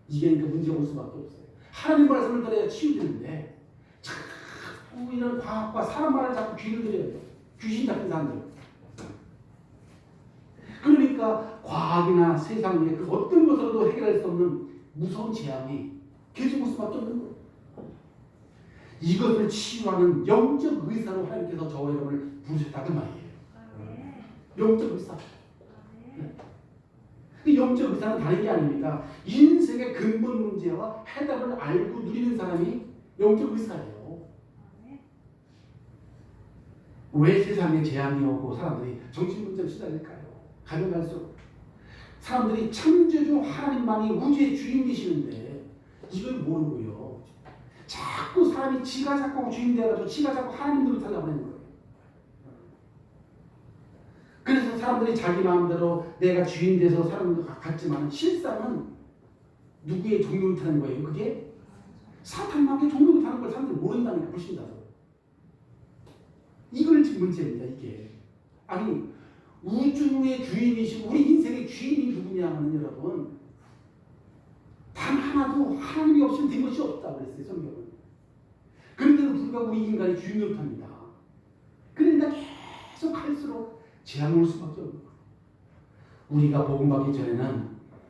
이게 그러니까 문제가 올 수밖에 없어요. 하나님 말씀을 들어야 치유되는데 자꾸 이런 과학과 사람 말을 자꾸 귀를 들여요. 귀신 잡힌 사람들. 그러니까 과학이나 세상의 그 어떤 것으로도 해결할 수 없는 무서운 재앙이 계속 올 수밖에 없는 거예요. 이것을 치유하는 영적 의사로 하나님께서 저와 여러분을 부르셨다는 말이에요. 영적 의사. 네. 그 영적 의사는 다른 게 아닙니다. 인생의 근본 문제와 해답을 알고 누리는 사람이 영적 의사예요. 왜 세상에 재앙이 오고 사람들이 정신문제로 시달릴까요? 가면 갈수록 사람들이 창조주 하나님만이 우주의 주인이시는데 이걸 모르고요. 자꾸 사람이 지가 자꾸 주인 되어가지고 지가 자꾸 하나님들을 달라버리는 거예요. 그래서 사람들이 자기 마음대로 내가 주인 돼서 사는 것 같지만 실상은 누구의 종로를 타는 거예요? 그게 사탄 마귀의 종로를 타는 걸 사람들이 모른다니까 불신자서. 이걸 지금 문제입니다. 이게 아니 우주의 주인이시고 우리 인생의 주인이 누구냐면 여러분 단 하나도 하나님이 없이는 된 것이 없다 그랬어요. 성경은. 그런데도 불구하고 우리 인간이 주인을 탑니다. 그러니까 계속 할수록 재앙을 올 수밖에 없는 거예요. 우리가 복음 받기 전에는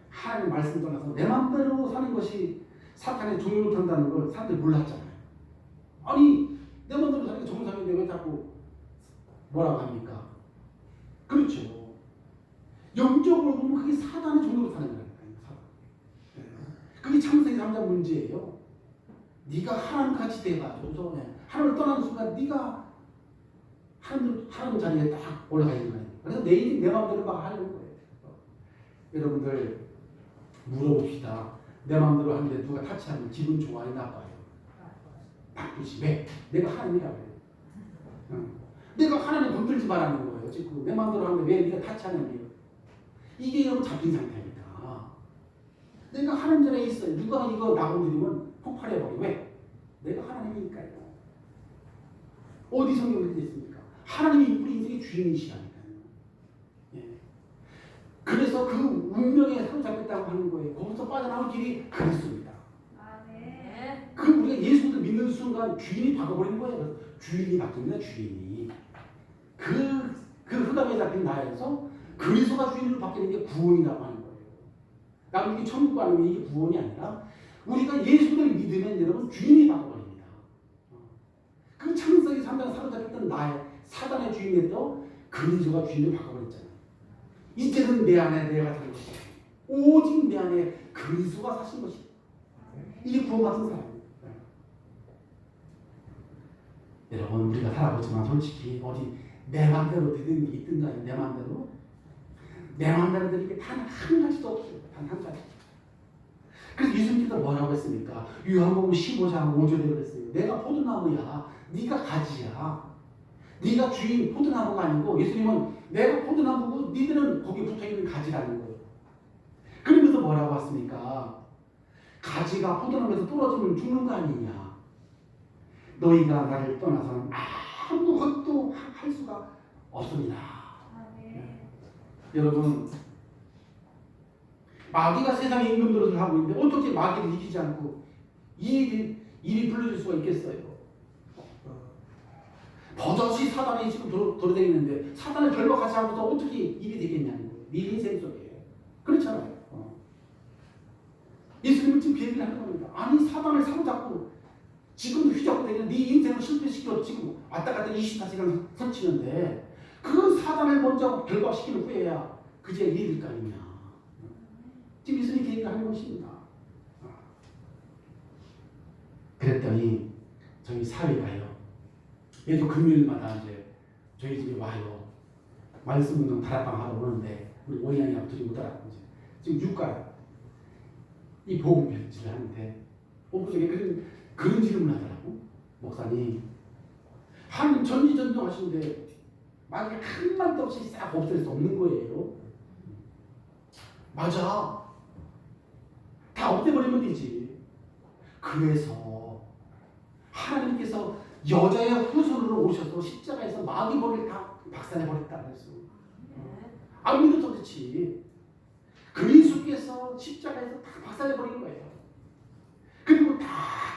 하나님 말씀 떠나서 내 마음대로 사는 것이 사탄의 종을 탄다는 걸 사람들이 몰랐잖아요. 아니 내 마음대로 사는 게 정상인데 왜 자꾸 뭐라고 합니까? 그렇죠. 영적으로 보면 그게 사단의 종으로 사는 거예요. 그게 창세기 3장 문제예요. 네가 하나님 같이 돼가지고 하나님을 떠나는 순간 네가 하나님 자리에 딱 올라가 있는 거예요. 그래서 내 인생 내 마음대로 막 하려는 거예요. 여러분들 물어봅시다. 내 마음대로 하는데 누가 타치하면 기분 좋아요, 나빠요? 나쁘지. 왜? 내가 하나님이라고 해요. 내가 하나님 건들지 말라는 거예요. 지금 내 마음대로 하는데 왜 네가 타치하냐고요. 이게 여러분 잡힌 상태입니다. 내가 하나님 자리에 있어요. 누가 이거 나 건드리면 폭발해버려. 왜? 내가 하나님이니까요. 어디 성경에 그렇게 있습니까? 하나님이 우리 인생의 주인이시라니까요. 예. 그래서 그 운명에 사로잡혔다고 하는 거예요. 거기서 빠져나올 길이 그리스도입니다. 그 우리가 예수를 믿는 순간 주인이 바꿔버린 거예요. 주인이 바뀝니다. 주인이. 그 흑암에 잡힌 나에서 그리스도가 주인으로 바뀌는 게 구원이라고 하는 거예요. 나는 이게 천국 가는 게 이게 구원이 아니라 우리가 예수를 믿으면 여러분 주인이 바꿔버립니다. 그 창세기 3장 사로잡혔던 나의 사단의 주인에도 그리스도가 주인을 바꿔버렸잖아요. 이제는 내 안에 내가 사는 것이 오직 내 안에 그리스도가 사신 것이다. 이게 구원받은 사람입니다. 여러분 우리가 살아보지만 솔직히 어디 내 마음대로 되는 게 있든가요? 내 마음대로? 내 마음대로 되는 게 단 한 가지도 없어요. 단 한 가지. 그래서 예수님께서 뭐라고 했습니까? 요한복음 15장 5절에 그랬어요. 내가 포도나무야. 네가 가지야. 네가 주인 포도나무가 아니고 예수님은 내가 포도나무고 니들은 거기에 붙어있는 가지라는 거예요. 그러면서 뭐라고 했습니까? 가지가 포도나무에서 떨어지면 죽는 거 아니냐. 너희가 나를 떠나서는 아무것도 할 수가 없습니다. 여러분 마귀가 세상에 임금 노릇을 하고 있는데 어떻게 마귀를 이기지 않고 일이 불러줄 수가 있겠어요? 버젓이 사단이 지금 돌아다니는데 사단을 결박하지 않고서 어떻게 일이 되겠냐는 거예요. 네 인생 속에. 그렇잖아요. 예수님은 지금 그 얘기를 하는 겁니다. 아니 사단을 사로잡고 지금도 휘잡고 다니는 네 인생을 실패시켜 지금 왔다 갔다 24시간 설치는데 그 사단을 먼저 결박시키는 후에야 그제 일이 될 거 아니냐. 지금 예수님이 그 얘기를 하는 것입니다. 그랬더니 저희 사회가요. 매주 금요일마다 이제 저희 집에 와요. 말씀 운동 다락방 하러 오는데 우리 원양이하고 둘이 오더라고. 지금 육가요. 이 복음 편지를 하는데 엊그저께 그런 질문을 하더라고. 목사님 하나님 전지전능 하시는데 만약에 한 마디도 없이 싹 없앨 수 없는 거예요. 맞아. 다 없애버리면 되지. 그래서 하나님께서 여자의 후손으로 오셔서 십자가에서 마귀 머리를 다 박살내버렸다 그랬어. 안 믿어도 그렇지. 그리스도께서 십자가에서 다 박살내버린 거예요. 그리고 다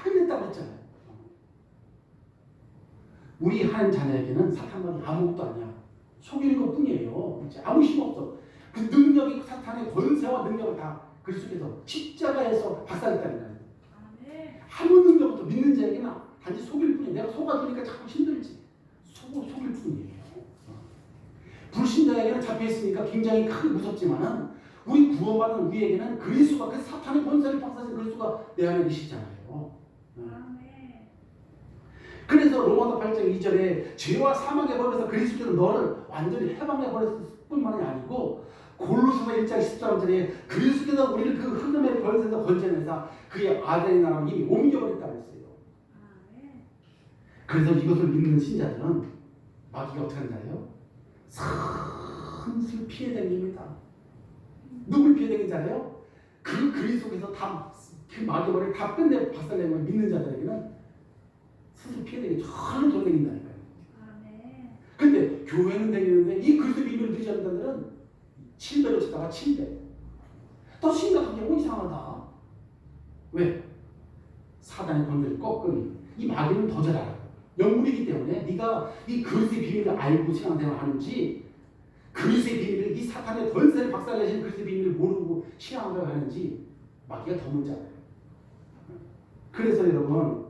끝냈다고 했잖아요. 우리 한 자녀에게는 사탄만이 아무것도 아니야. 속이는 것 뿐이에요. 아무 힘 없어. 그 능력이 사탄의 권세와 능력을 다 그리스도께서 십자가에서 박살냈다니까요. 아무 능력 없어. 믿는 자에게는 단지 속일 뿐이야. 내가 속아주니까 자꾸 힘들지. 속일 뿐이에요. 불신자에게는 잡혀있으니까 굉장히 크게 무섭지만은 우리 구원받은 우리에게는 그리스도가 그 사탄의 권세를 박살낸 그리스도가 내 안에 계시잖아요. 그래서 로마서 8장 2절에 죄와 사망의 벌에서 그리스도께서 너를 완전히 해방해버렸을 뿐만이 아니고 골로새서 1장 13절에 그리스도께서 우리를 그 흑암의 벌에서 건져내사 그의 아들의 나라로 이미 옮겨버렸다고 했어요. 그래서 이것을 믿는 신자들은 마귀가 어떻게 한다요? 큰술 피해 다닙니다. 누굴 피해 다니는지 알아요? 그 그리 속에서 그 마귀머리를 다 끝내 박살내면 믿는 자들에게는 스스로 피해 다니기 전혀 덜 다닌다니까요. 근데 교회는 다니는데 이 그리스도 비밀을 누리지 않는 자들은 7배로 치다가 7배. 더 심각하게 이상하다. 왜? 사단의 권세를 꺾은 이 마귀는 더 잘 알아. 영물이기 때문에 네가 이 그리스도의 비밀을 알고 신앙생활 하는지, 그리스도의 비밀을, 이 사탄의 권세를 박살내신 그리스도의 비밀을 모르고 신앙생활 하는지 마귀가 더 문제 알아요. 그래서 여러분,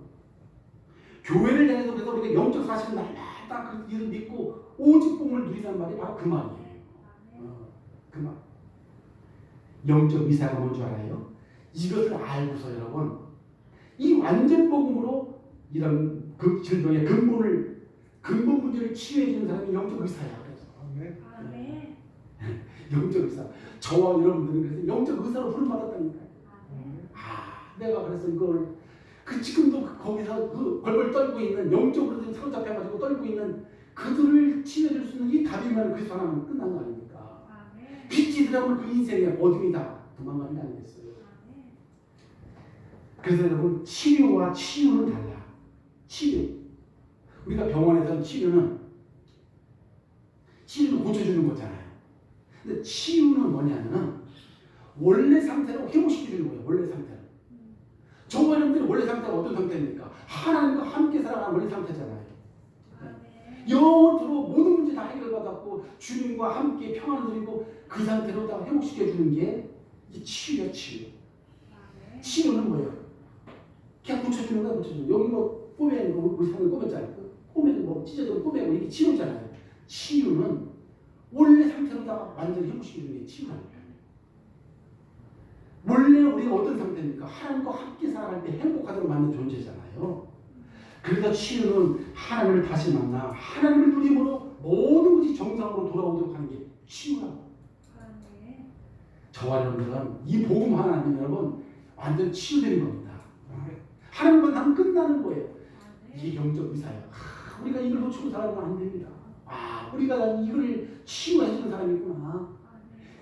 교회를 다녀서 그래서 우리가 영적 사실을 날마다 그 일을 믿고 오직 복음을 누리라는 말이 바로 그 말이에요. 그 말. 영적 미사가 뭔지 알아요? 이것을 알고서 여러분, 이 완전 복음으로 이런 그 질병의 근본 문제를 치유해 주는 사람이 영적 의사야. 그래서 아멘. 영적 의사. 저와 여러분들은 그래서 영적 의사로 부름받았다니까요. 내가 그래서 이걸 지금도 거기서 그 벌벌 떨고 있는, 영적으로 사로잡혀가지고 떨고 있는 그들을 치유해줄 수 있는 이 답이면 그리스도 하나면 끝난 거 아닙니까? 빛이 들어가면 그 인생의 어둠이 다 도망가는 게 아니겠어요? 그래서 여러분, 치료와 치유는 달라. 치료. 우리가 병원에서 치료는 고쳐주는 거잖아요. 근데 치유는 뭐냐면은 원래 상태로 회복시켜주는 거예요. 원래 상태로. 저와 여러분들이 원래 상태가 어떤 상태입니까? 하나님과 함께 살아가는 원래 상태잖아요. 영원토록 모든 문제 다 해결받았고 주님과 함께 평안을 누리고 그 상태로 다 회복시켜주는 게 이 치유야, 치유. 치유는 뭐예요? 그냥 고쳐주는 거야, 고쳐주는 거. 여기 뭐 꼬매는 거, 우리 상을 꼬맸잖아요. 꼬매는 거, 찢어지면 꼬매고 이게 치유잖아요. 치유는 원래 상태로 다 완전히 회복시켜주는 게 치유라니까요. 원래 우리가 어떤 상태입니까? 하나님과 함께 살아갈 때 행복하도록 만든 존재잖아요. 그래서 치유는 하나님을 다시 만나 하나님을 누림으로 모든 것이 정상으로 돌아오도록 하는 게 치유라고. 저와 여러분들은 이 복음 하나님 여러분 완전 치유되는 겁니다. 하나님 만나면 끝나는 거예요. 이게 영적 의사예요. 우리가 이걸 놓치고 살아가면 안 됩니다. 우리가 이걸 치유해주는 사람이구나.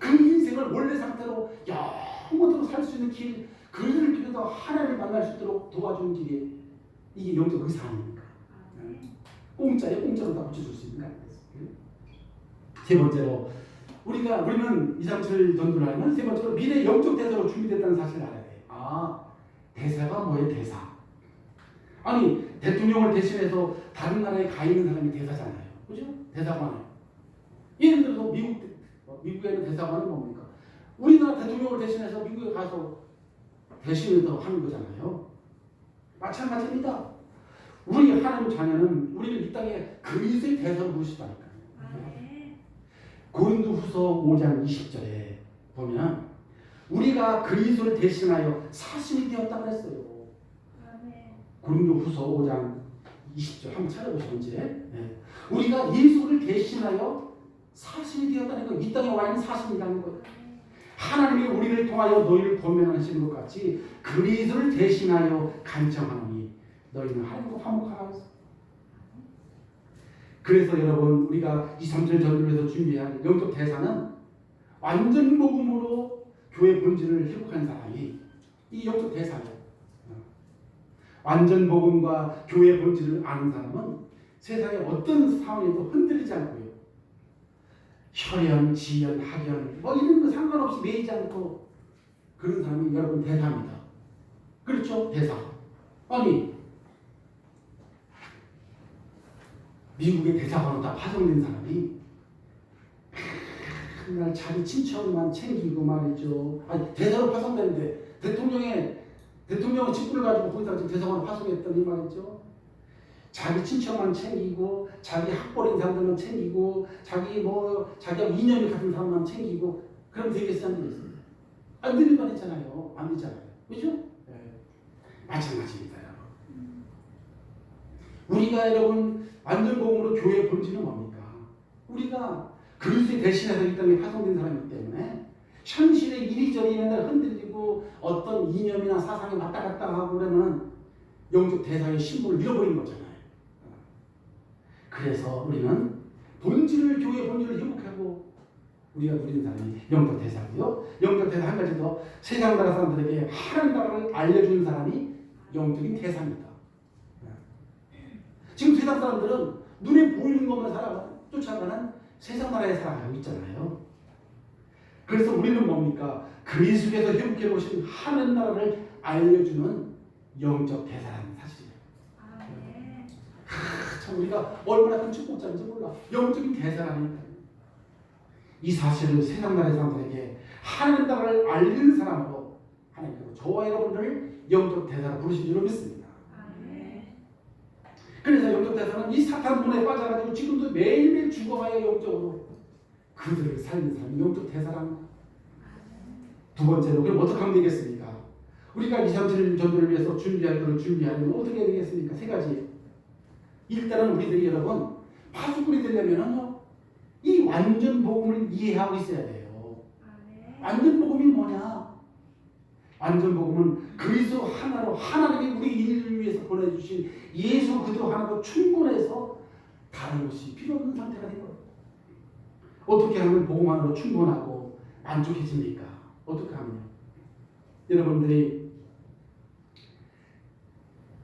그 인생을 원래 상태로 영원토록 살 수 있는 길, 그들을 통해서 하나님을 만날 수 있도록 도와주는 길이 이게 영적 의사 아닙니까? 공짜에 공짜로 다 붙여줄 수 있는 거 아니겠어요? 세 번째로 우리는 2, 3, 7 전도를 하면 세 번째로 미래 영적 대사로 준비됐다는 사실을 알아야 돼요. 대사가 뭐예요? 대사. 아니 대통령을 대신해서 다른 나라에 가 있는 사람이 대사잖아요. 그죠? 대사관이에요. 예를 들어서 미국에는 대사관은 뭡니까? 우리나라 대통령을 대신해서 미국에 가서 대신해서 하는 거잖아요. 마찬가지입니다. 우리 하나님 자녀는 우리를 이 땅에 그리스도의 대사로 부르시다니까요. 고린도후서 5장 20절에 보면 우리가 그리스도를 대신하여 사신이 되었다고 했어요. 고린도후서 5장 20절 한번 찾아보시면 이제 우리가 예수를 대신하여 사신이 되었다는 거, 이 땅에 와 있는 사신이라는 거예요. 하나님이 우리를 통하여 너희를 권면하시는 것 같이 그리스도를 대신하여 간청하노니 너희는 하나님과 화목하라. 그래서 여러분 우리가 2, 3절 전도에서 준비한 영적 대사는 완전 복음으로 교회 본질을 회복한 사람이 이 영적 대사예요. 완전 복음과 교회 본질을 아는 사람은 세상의 어떤 상황에도 흔들리지 않고요. 혈연, 지연, 학연 뭐 이런 거 상관없이 매이지 않고 그런 사람이 여러분 대사입니다. 그렇죠? 대사. 아니 미국의 대사관으로 다 파송된 사람이 맨날 자기 친척만 챙기고 말이죠. 대사로 파송되는데 대통령의 직분을 가지고 거기다가 지금 대사관으로 파송했더니 말이죠. 자기 친척만 챙기고 자기 학벌인 사람들만 챙기고 자기하고 인연이 같은 사람만 챙기고 그럼 되겠어 안 되겠어요? 안 되는 건 있잖아요. 안 되잖아요. 그죠? 네. 마찬가지입니다. 여러분. 우리가 여러분 완전복음으로 교회의 본질은 뭡니까? 우리가 그리스도의 대신해서 이 땅에 파송된 사람이기 때문에 현실의 이리저리 맨날 흔들리고 어떤 이념이나 사상에 왔다 갔다 하고 그러면 영적 대사의 신분을 잃어버린 거잖아요. 그래서 우리는 교회의 본질을 회복하고 우리가 누리는 사람이 영적 대사고요. 영적 대사 한 가지 더 세상 나라 사람들에게 하나님 나라를 알려주는 사람이 영적인 대사입니다. 지금 세상 사람들은 눈에 보이는 것만 쫓아가는 세상 나라에 살아가고 있잖아요. 그래서 우리는 뭡니까? 그리스도에서 회복해 오신 하나님 나라를 알려주는 영적 대사라는 사실이에요. 참 우리가 얼마나 큰 축복자인지 몰라. 영적인 대사라니까. 이 사실을 세상 나라의 사람들에게 하나님 나라를 알리는 사람으로 하나님께서 저와 여러분을 영적 대사로 부르신 줄로 믿습니다. 그래서 영적 대사는 이 사탄 문에 빠져가지고 지금도 매일매일 죽어가야 영적으로 그들을 살리는 사람이 영적 대사랍니다. 두 번째로 그럼 어떻게 하면 되겠습니까? 우리가 237 전도를 위해서 준비할 것을 준비하려면 어떻게 해야 되겠습니까? 세 가지. 일단은 우리들이 여러분 파수꾼이 되려면은요 이 완전 복음을 이해하고 있어야 돼요. 완전 복음이 뭐냐? 완전 복음은 그리스도 하나로 하나님이 우리 인류를 위해서 보내주신 예수 그리스도 하나로 충분해서 다른 것이 필요 없는 상태가 된 거예요. 어떻게 하면 복음 하나로 충분하고 만족해집니까? 어떻게 하면요? 여러분들이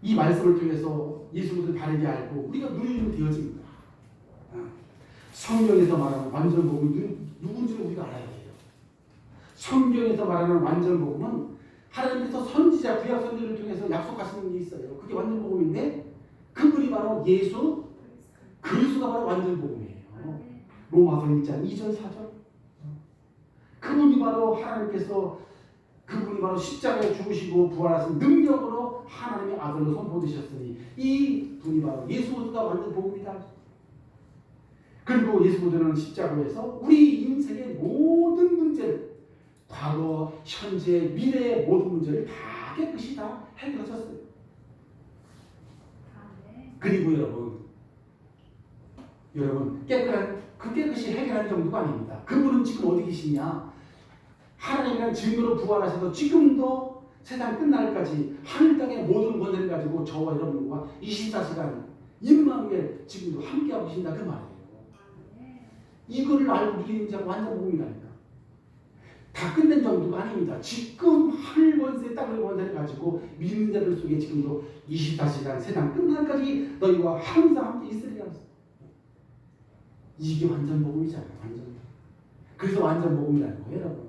이 말씀을 통해서 예수 그리스도를 바르게 알고 우리가 누리는 되어집니다. 성경에서 말하는 완전 복음이 누군지를 우리가 알아야 돼요. 성경에서 말하는 완전 복음은 하나님께서 선지자 구약 선지자를 통해서 약속하시는 게 있어요. 그게 완전 복음인데 그분이 바로 예수 그리스도가 바로 완전 복음이에요. 로마서 1장 2절 4절 그분이 바로 하나님께서 그분이 바로 십자가에 죽으시고 부활하신 능력으로 하나님의 아들로 선포되셨으니 이 분이 바로 예수 그리스도가 완전 복음이다. 그리고 예수 그리스도는 십자가에서 우리 인생의 모든 문제를 과거, 현재, 미래의 모든 문제를 다 깨끗이 다 해결하셨어요. 그리고 여러분 깨끗한 그 깨끗이 해결하는 정도가 아닙니다. 그분은 지금 어디 계시냐? 하나님이란 증거로 부활하셔서 지금도 세상 끝날까지 하늘 땅의 모든 권세를 가지고 저와 여러분과 24시간 임마누엘 지금도 함께하고 계신다 그 말이에요. 이거를 알고 누리는 자가 완전 복음이라니까. 다 끝낸 정도가 아닙니다. 지금 하늘 권세 땅의 권세를 가지고 믿는 자들 속에 지금도 24시간 세상 끝날까지 너희와 항상 함께 있으리라. 이게 완전 복음이잖아요. 완전. 그래서 완전 복음이라는 거예요, 여러분.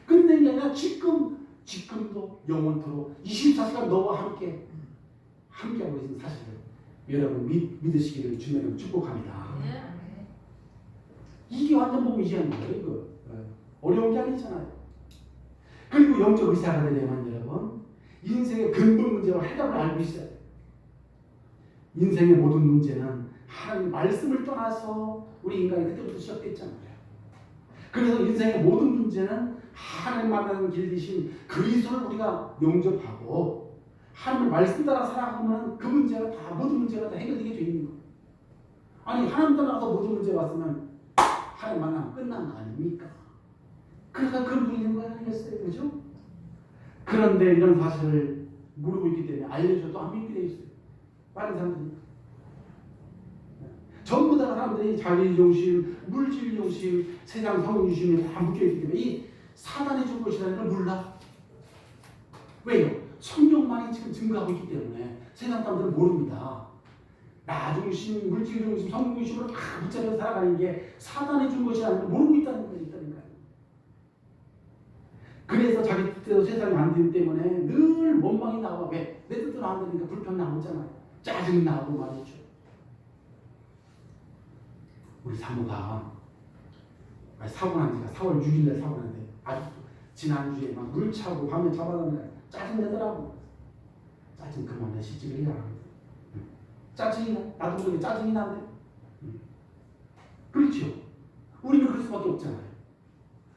끝낸 게 아니라 지금도 영원토록 24시간 너와 함께하고 있는 사실을 여러분 믿으시기를 주님으로 축복합니다. 이게 완전 복음이라는 거예요, 이거. 어려운 게 아니잖아요. 그리고 영적 의사가 되려면 여러분 인생의 근본 문제와 해답을 알고 있어야 돼요. 인생의 모든 문제는 하나님 말씀을 떠나서 우리 인간이 그때부터 시작됐잖아요. 그래서 인생의 모든 문제는 하나님 만나는 길 대신 그리스도를 우리가 영접하고 하나님의 말씀 따라 살아가면 그 문제가 다 모든 문제가 다 해결되게 돼 있는 거예요. 아니 하나님 떠나서 모든 문제가 왔으면 하나님 만나면 끝난 거 아닙니까? 그러니까 그걸 누리는 거 아니겠어요? 그죠? 그런데 이런 사실을 모르고 있기 때문에 알려줘도 안 믿게 돼 있어요. 빠른 사람들이. 전부 다 사람들이 자기중심, 물질중심, 세상 성중심이 다 묶여있기 때문에 이 사단이 준 것이라는 걸 몰라. 왜요? 성경만이 지금 증거하고 있기 때문에 세상 사람들은 모릅니다. 나중심, 물질중심, 성중심으로 다 붙잡혀 살아가는 게 사단이 준 것이라는 걸 모르고 있다는 거니까요. 그래서 자기 뜻대로 세상이 안 되기 때문에 늘 원망이 나와. 왜? 내 뜻대로 안 되니까 불편 나오잖아요. 짜증 나고 말이죠. 우리 사모가 사고 난 지가 4월 6일날 사고 났는데 아직도 지난주에 막 물 차고 밤에 잡아가면 짜증 내더라고. 짜증 그만 내시지 그래야. 짜증이 나. 나도 모르게 짜증이 나는데. 그렇죠. 우리는 그럴 수밖에 없잖아요.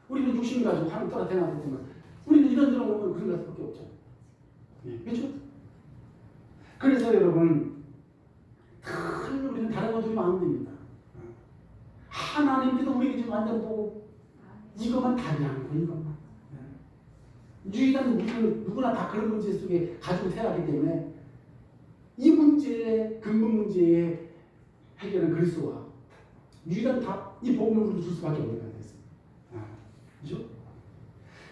우리는 욕심이 가지고 하나님 떠나 대나기 때문에 우리는 이런저런 오면 그런 수밖에 없잖아요. 그렇죠? 그래서 여러분 우리는 다른 거 두면 안 됩니다. 하나님께도 우리에게 지금 완전 보고 이것만 답이라는 거예요. 이것만. 유일한 우리는 누구나 다 그런 문제 속에 가지고 태어나기 때문에 이 문제의 근본 문제의 해결은 그리스도와 유일한 답, 이 복음을 우리도 줄 수밖에 없는 거예요. 그죠?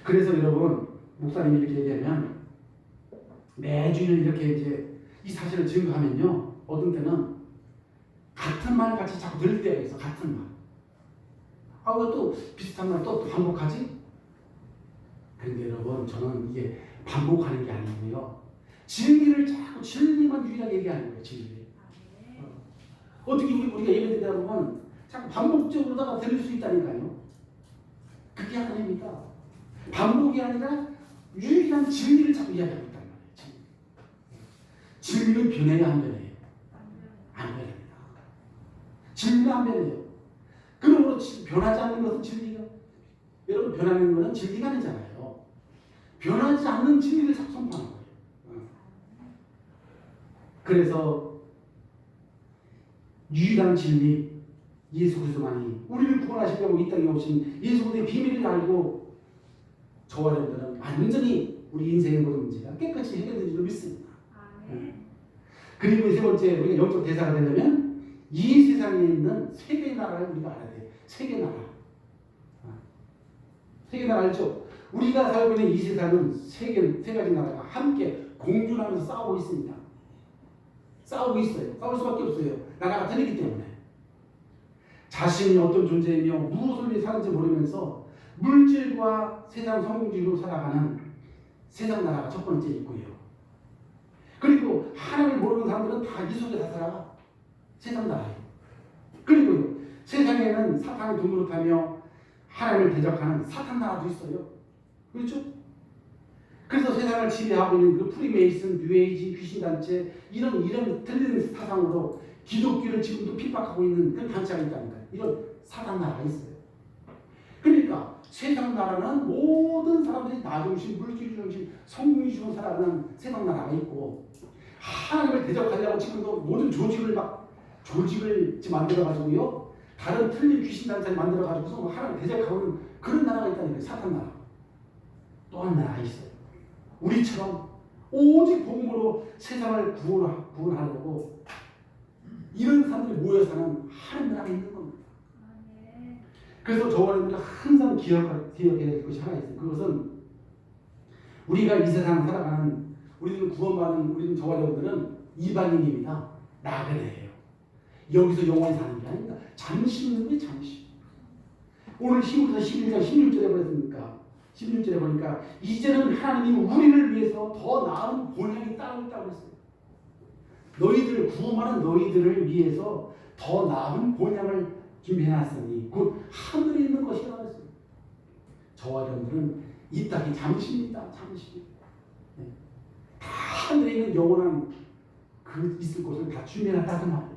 그래서 여러분 목사님이 이렇게 얘기하면 매주일 이렇게 이제 이 사실을 증거하면요, 어떤 때는 같은 말 같이 자꾸 들을 때가 있어. 같은 말. 아, 왜 또 비슷한 말 또 반복하지? 그런데 여러분, 저는 이게 반복하는 게 아니고요, 진리를 자꾸 진리만 유일하게 얘기하는 거예요. 진리. 어떻게 우리가 예배드리다 보면 자꾸 반복적으로다가 들릴 수 있다니까요. 그게 하나님입니다. 반복이 아니라 유일한 진리를 자꾸 이야기하고 있단 말이에요. 진리는 변해야 안 변해요? 안 변합니다. 진리는 안 변해요. 그러므로 변하지 않는 것은 진리가, 여러분 변하는 것은 진리가 아니잖아요. 변하지 않는 진리를 자꾸 선포하는 거예요. 그래서 유일한 진리 예수 그리스도만이 우리를 구원하시려고 이 땅에 오신 예수 그리스도의 비밀을 알고 저와 여러분들은 완전히 우리 인생의 모든 문제가 깨끗이 해결되는 줄 믿습니다. 그리고 세 번째, 우리가 영적 대사가 되려면 이 세상에 있는 세 개의 나라를 우리가 알아야 돼요. 세 개의 나라. 세 개의 나라 알죠? 우리가 살고 있는 이 세상은 세 가지 나라가 함께 공존하면서 싸우고 있습니다. 싸우고 있어요. 싸울 수밖에 없어요. 나라가 틀리기 때문에. 자신이 어떤 존재이며 무엇을 위해 사는지 모르면서 물질과 세상 성공주의로 살아가는 세상 나라가 첫 번째 있고요. 그리고 하나님을 모르는 사람들은 다 이 속에 다 살아가. 세상 나라예요. 그리고 세상에는 사탄의 돈 노릇하며 하나님을 대적하는 사탄 나라도 있어요. 그렇죠? 그래서 세상을 지배하고 있는 그 프리메이슨, 뉴에이지, 귀신단체 이런 틀린 사상으로 기독교를 지금도 핍박하고 있는 그 단체가 있다니까요. 이런 사탄 나라가 있어요. 그러니까 세상 나라는 모든 사람들이 나중심, 물질 중심, 성공주의로 살아가는 세상 나라가 있고, 하나님을 대적하려고 지금도 모든 조직을 지금 만들어가지고요, 다른 틀린 귀신단체를 만들어가지고서 하나님을 대적하고 있는 그런 나라가 있다니까요. 사탄 나라. 또 한 나라가 있어요. 우리처럼 오직 복음으로 세상을 구원하려고 이런 사람들이 모여 사는 하나님 나라가 있는 겁니다. 그래서 저와 여러분들 항상 기억해야 될 것이 하나 있어요. 그것은 우리가 이 세상 살아가는, 우리는 구원받은, 우리는 저와 여러분들은 이방인입니다. 나그네예요. 여기서 영원히 사는 게 아닙니다. 잠시 있는 거예요. 잠시. 오늘 히브리서 11장 16절에 보냈습니까? 16절에 보니까 이제는 하나님이 우리를 위해서 더 나은 본향이 따르고 있다고 했어요. 너희들 구원하는 너희들을 위해서 더 나은 본향을 준비해놨으니 곧 하늘에 있는 것이라고 했어요. 저와 여러분들은 이 땅이 잠시입니다. 잠시. 네. 다 하늘에 있는 영원한 그 있을 곳을 다 준비해놨다는 말이에요.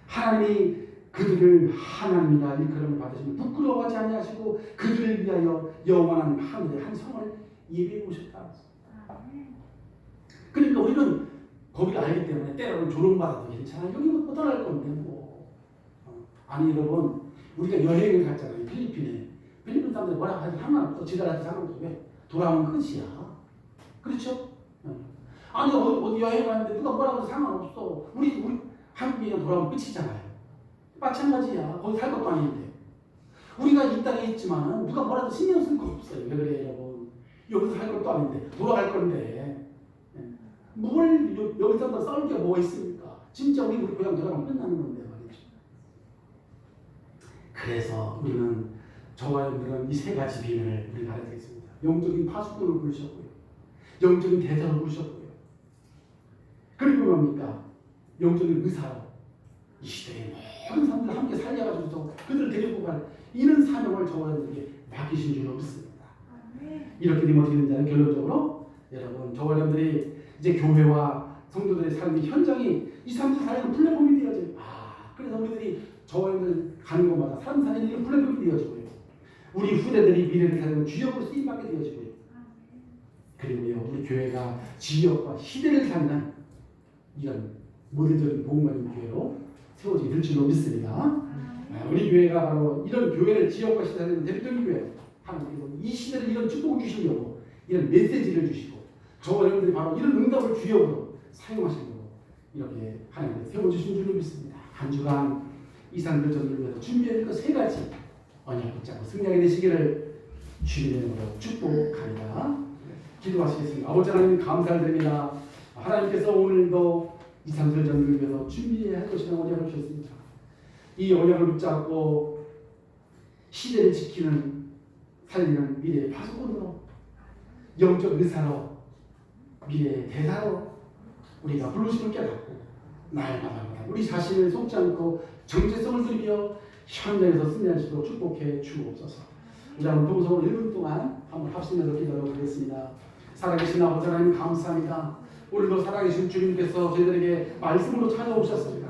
하나님이 그들을 하나님이라 일컬음을 받으시면 부끄러워하지 아니하시고 그들을 위하여 영원한 하늘의 한 성을 예비해 오셨다. 그러니까 우리는 거기를 알기 때문에 때로는 조롱받아도 괜찮아. 여기 뭐 떠날 건데 뭐. 아니 여러분, 우리가 여행을 갔잖아요. 필리핀에. 필리핀 사람들이 뭐라고 하지 상관없어. 지들한테 상관없어. 왜? 돌아오면 끝이야. 그렇죠? 아니 어디 여행 갔는데 누가 뭐라고 해도 상관없어. 우리 한국에 돌아오면 끝이잖아요. 마찬가지야. 거기 살 것도 아닌데. 우리가 이 땅에 있지만 누가 뭐라도 신경 쓸 거 없어요. 왜 그래 여러분. 여기서 살 것도 아닌데 돌아갈 건데 뭘 여기서 싸울 게 뭐가 있습니까? 진짜 우리 고향 돌아가면 끝나는 건데 말이죠. 그래서 우리는 저와 여러분들은 이 세 가지 비밀을 우리가 알아야 되겠습니다. 영적인 파수꾼을 부르셨고요. 영적인 대사를 부르셨고요. 그리고 뭡니까? 영적인 의사로 이 시대에 모든 사람들 함께 살려가지고 그들을 데리고 갈 이런 사명을 저와 여러분들에게 맡기신 줄 믿습니다. 이렇게 되면 어떻게 되는지 결론적으로 여러분, 저와 여러분들이 이제 교회와 성도들의 삶의 현장이 23, 24년 플랫폼이 되어져요. 그래서 우리들이 저와 여러분들 가는 곳마다 3, 4년 이런 플랫폼이 되어지고요. 우리 후대들이 미래를 살리는 주역으로 쓰임받게 되어지고요. 그리고요, 우리 교회가 지역과 시대를 살리는 이런 모델적인 복음적인 교회로 세워지게 될 줄로 믿습니다. 우리 교회가 바로 이런 교회를 지역과 시대를 대표적인 교회, 하나님께서 이 시대를 이런 축복을 주시려고 이런 메시지를 주시고 저와 여러분들이 바로 이런 응답을 주역으로 사용하시려고 이렇게 하나님께서 세워주신 줄로 믿습니다. 한 주간 이 사람들 전도를 위해서 준비할 것 세 가지 언약 붙잡고 승리하게 되시기를 주님의 이름으로 축복합니다. 기도하시겠습니다. 아버지 하나님 감사드립니다. 하나님께서 오늘도 2, 3절 전을 위해서 준비해 주시는 언약을 주셨습니다. 이 언약을 붙잡고 시대를 지키는 살리는 미래의 파수꾼으로 영적 의사로 미래의 대사로 우리가 부르심을 깨닫고 날마다 우리 자신을 속지 않고 정체성을 들이며 현장에서 승리할 수 있도록 축복해 주옵소서. 우리 한번 동성을 1분 동안 한번 합심해서 기도하도록 하겠습니다. 살아계신 아버지 하나님 감사합니다. 오늘도 살아계신 주님께서 저희들에게 말씀으로 찾아오셨습니다.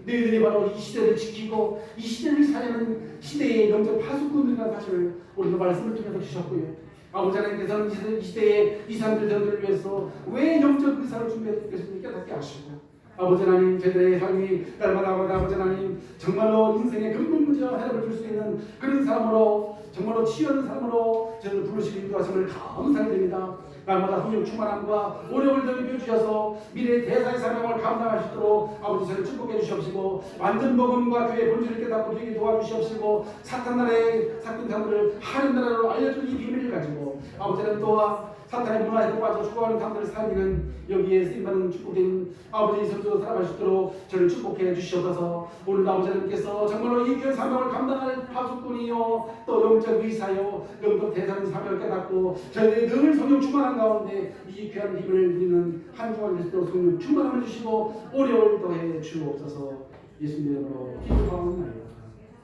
너희들이 바로 이 시대를 지키고 이 시대를 살리는 시대의 영적 파수꾼들이라는 사실을 오늘도 말씀을 통해서 주셨고요. 아버지 하나님께서는 이 시대의 이 사람들을 위해서 왜 영적 의사를 준비해 주셨습니까? 깨닫게 하시고 아버지 하나님 저희들의 삶이 날마다 아버지 하나님 정말로 인생의 근본 문제와 해답을 줄 수 있는 그런 사람으로 정말로 치유하는 사람으로 저희를 부르시고 인도하심을 감사드립니다. 날마다 성령 충만함과 어려움을 더 주셔서 미래의 대사의 사명을 감당할 수 있도록 아버지 저를 축복해 주시옵시고 완전 복음과 그의 본질을 깨닫고 주에게 도와주시옵시고 사탄 나라의 사건들을 하는 나라로 알려줄 이 비밀을 가지고 아버지는 또한 사탄의 문화에 빠져 죽어가는 사람들을 살리는 여기에 쓰임받는 축복된 아버지 성도로 살아갈 수 있도록 저를 축복해 주시옵소서. 오늘 아버지 하나님께서 정말로 이 귀한 사명을 감당할 파수꾼이요 또 영적 의사요 영적 대사의 사명을 깨닫고 저희들이 늘 성령 충만한 가운데 이 귀한 힘을 누리는 한 주간 될 수 있도록 성령 충만함을 주시고 오래오래 더해 주옵소서. 예수님 이름으로 기도하옵나이다.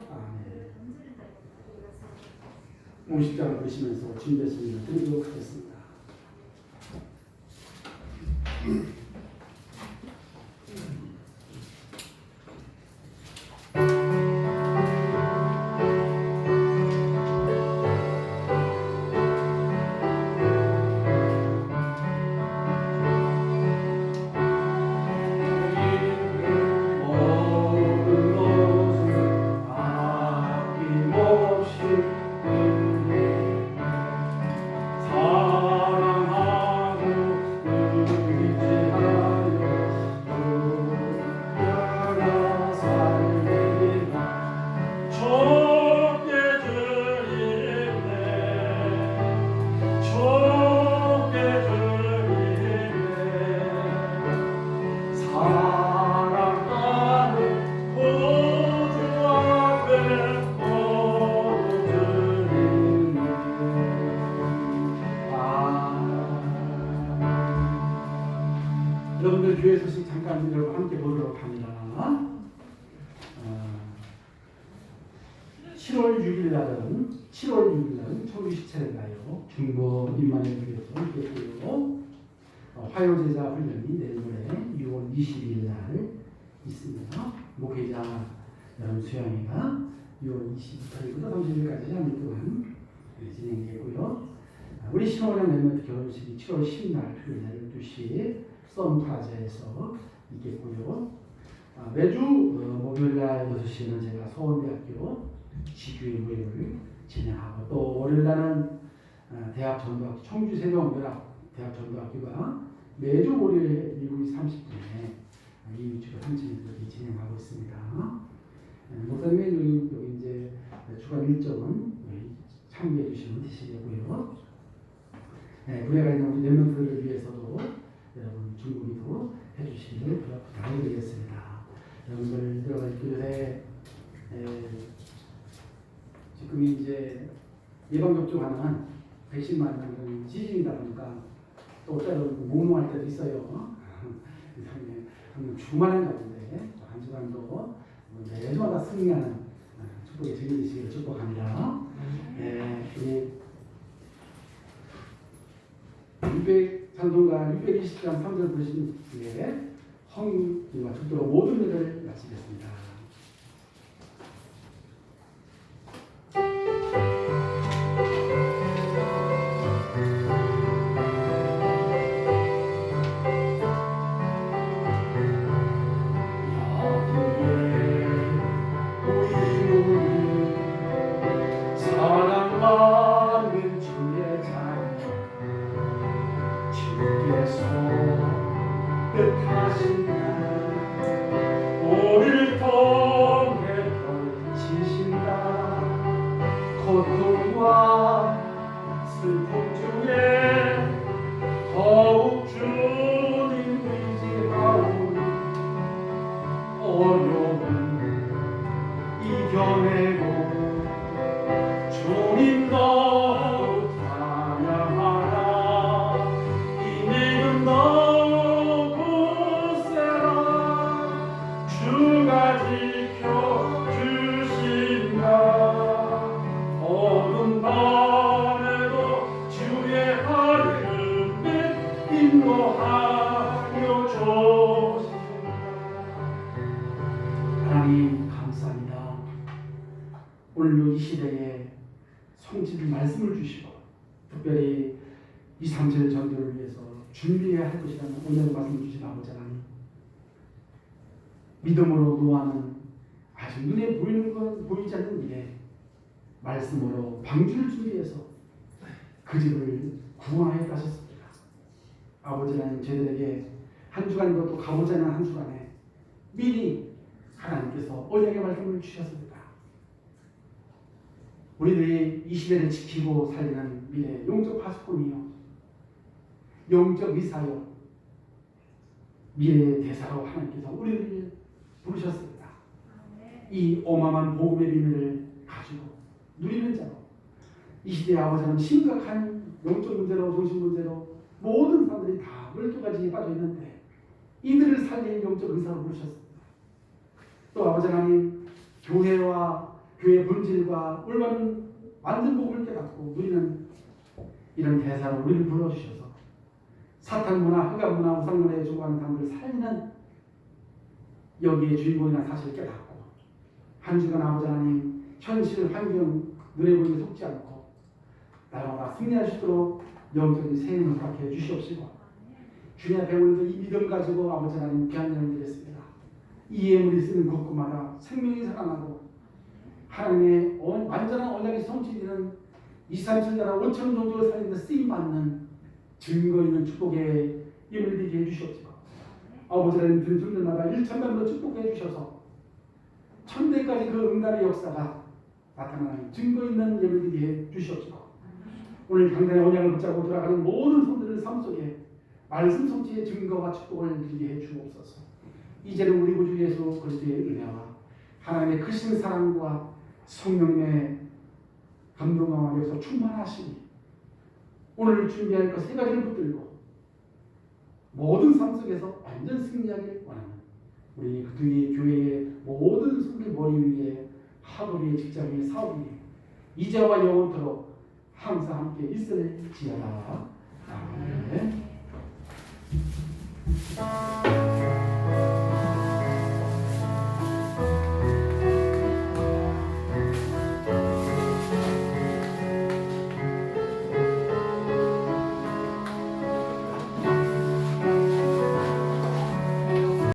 아멘. 오십장을 보시면서 준비했습니다. 드리도록 하겠습니다. 여러분들 교회 소식 잠깐 여러분 함께 보도록 합니다. 7월 6일 날은 청주 시체인가요? 중국 인만의 교회에서 있겠고요. 화요제자 훈련이 내일 모레 6월 20일 날 있습니다. 목회자 여러분 수양회가 6월 20일부터 30일까지 한 일 동안 진행되고요. 우리 신호랑 멤버들 결혼식이 7월 10일 날 토요일 날 12시 썬프라자에서 있겠고요. 매주 목요일날 6시에는 제가 서울대학교 지교회 모임을 진행하고 또 월요일날은 대학전도학교 청주세종연합 대학전도학교가 매주 월요일 7시 30분에 이주가 3층에서 진행하고 있습니다. 목사님의 여기 이제 주간 일정은 참고해 주시면 되시고요. 구례가 있는 우리 랩런트들을 위해서도 여러분 중국이도 해주시기를 부탁드리겠습니다. 여러분들 들어갈 교회 지금 이제 예방접종하는 백신 맞는 시즌이다 보니까 또 때로 모노할 때도 있어요. 그래서 주말에 가는데 한 주간도 매주마다 승리하는 축복의 주님 되시기를 축복합니다. 찬송가 620장 3절 부르신 뒤에 성인과 축도로 모든 일을 마치겠습니다. 뜻하신 날 오늘 더 고통과 슬픔 중에 더욱 주님 의지하오니 어려움은 이겨내고 주님 더욱 찬양하라. 이 믿음 더욱 굳세라. 주가 지켜주신다. 어두운 밤에도 주의 하늘을 인도하여 주신다. 하나님 감사합니다. 오늘도 이 시대에 성취를 말씀을 주시고 특별히 2, 3절 전도를 위해서 준비해야 할 것이라는 오늘 말씀을 주신 아버지 하나님, 믿음으로 노아는 아직 눈에 보이는 건 보이지 않는 일에 말씀으로 방주를 준비해서 그 집을 구원하였다 하셨습니다. 아버지 하나님, 저희들에게 한 주간도 또 가보지 않은 한 주간에 미리 하나님께서 언약의 말씀을 주셨습니다. 우리들이 이 시대를 지키고 살리는 미래 영적 파수꾼이요, 영적 의사요, 미래의 대사로 하나님께서 우리를 부르셨습니다. 이 어마어마한 복음의 비밀을 가지고 누리는 자로 이 시대의 아버지는 심각한 영적 문제로, 정신 문제로 모든 사람들이 다 12가지에 빠져 있는데 이들을 살릴 영적 의사로 부르셨습니다. 또 아버지 하나님, 교회와 교회의 본질과 올바른 완전 복음을 깨닫고 누리는 이런 대사로 우리를 불러주셔서 사탄 문화, 흑암 문화, 우상 문화에 조각하는 사람들을 살리는 여기에 주인공이라는 사실을 깨닫고 한 주간 아버지 하나님, 현실 환경 눈에 보이는 속지 않고 날마다 승리할 수 있도록 영적인 세임을 허락해 주시옵시고, 주님 앞에 오늘도 이 믿음 가지고 아버지 하나님 귀한 예를 드렸습니다. 이 예물이 쓰는 곳곳마다 생명이 살아나고 하나님의 완전한 언약이 성취되는 2, 3, 7나라 5천 종족을 살리는 쓰임받는 증거 있는 축복의 예물 되게 해주시옵시고, 아버지 하나님 드린 종들마다 1,000명으로 축복해 주셔서 천대까지 그 응답의 역사가 나타나는 증거 있는 예물 되게 해 주시옵시고, 오늘 당장의 언약을 붙잡고 돌아가는 모든 손들의 삶 속에 말씀 성취의 증거와 축복을 드리게 해 주옵소서. 이제는 우리 구주 예수 그리스도의 은혜와 하나님의 크신 사랑과 성령님의 감동과 역사 충만하시니 오늘 준비할 것 3가지를 붙들고 모든 삶 속에서 완전 승리하길 원하는 우리 그의 교회의 모든 손들 머리 위에 학업 위에 직장 위에 사업 위에 이제와 영원토록 항상 함께 있을지어다. 아멘.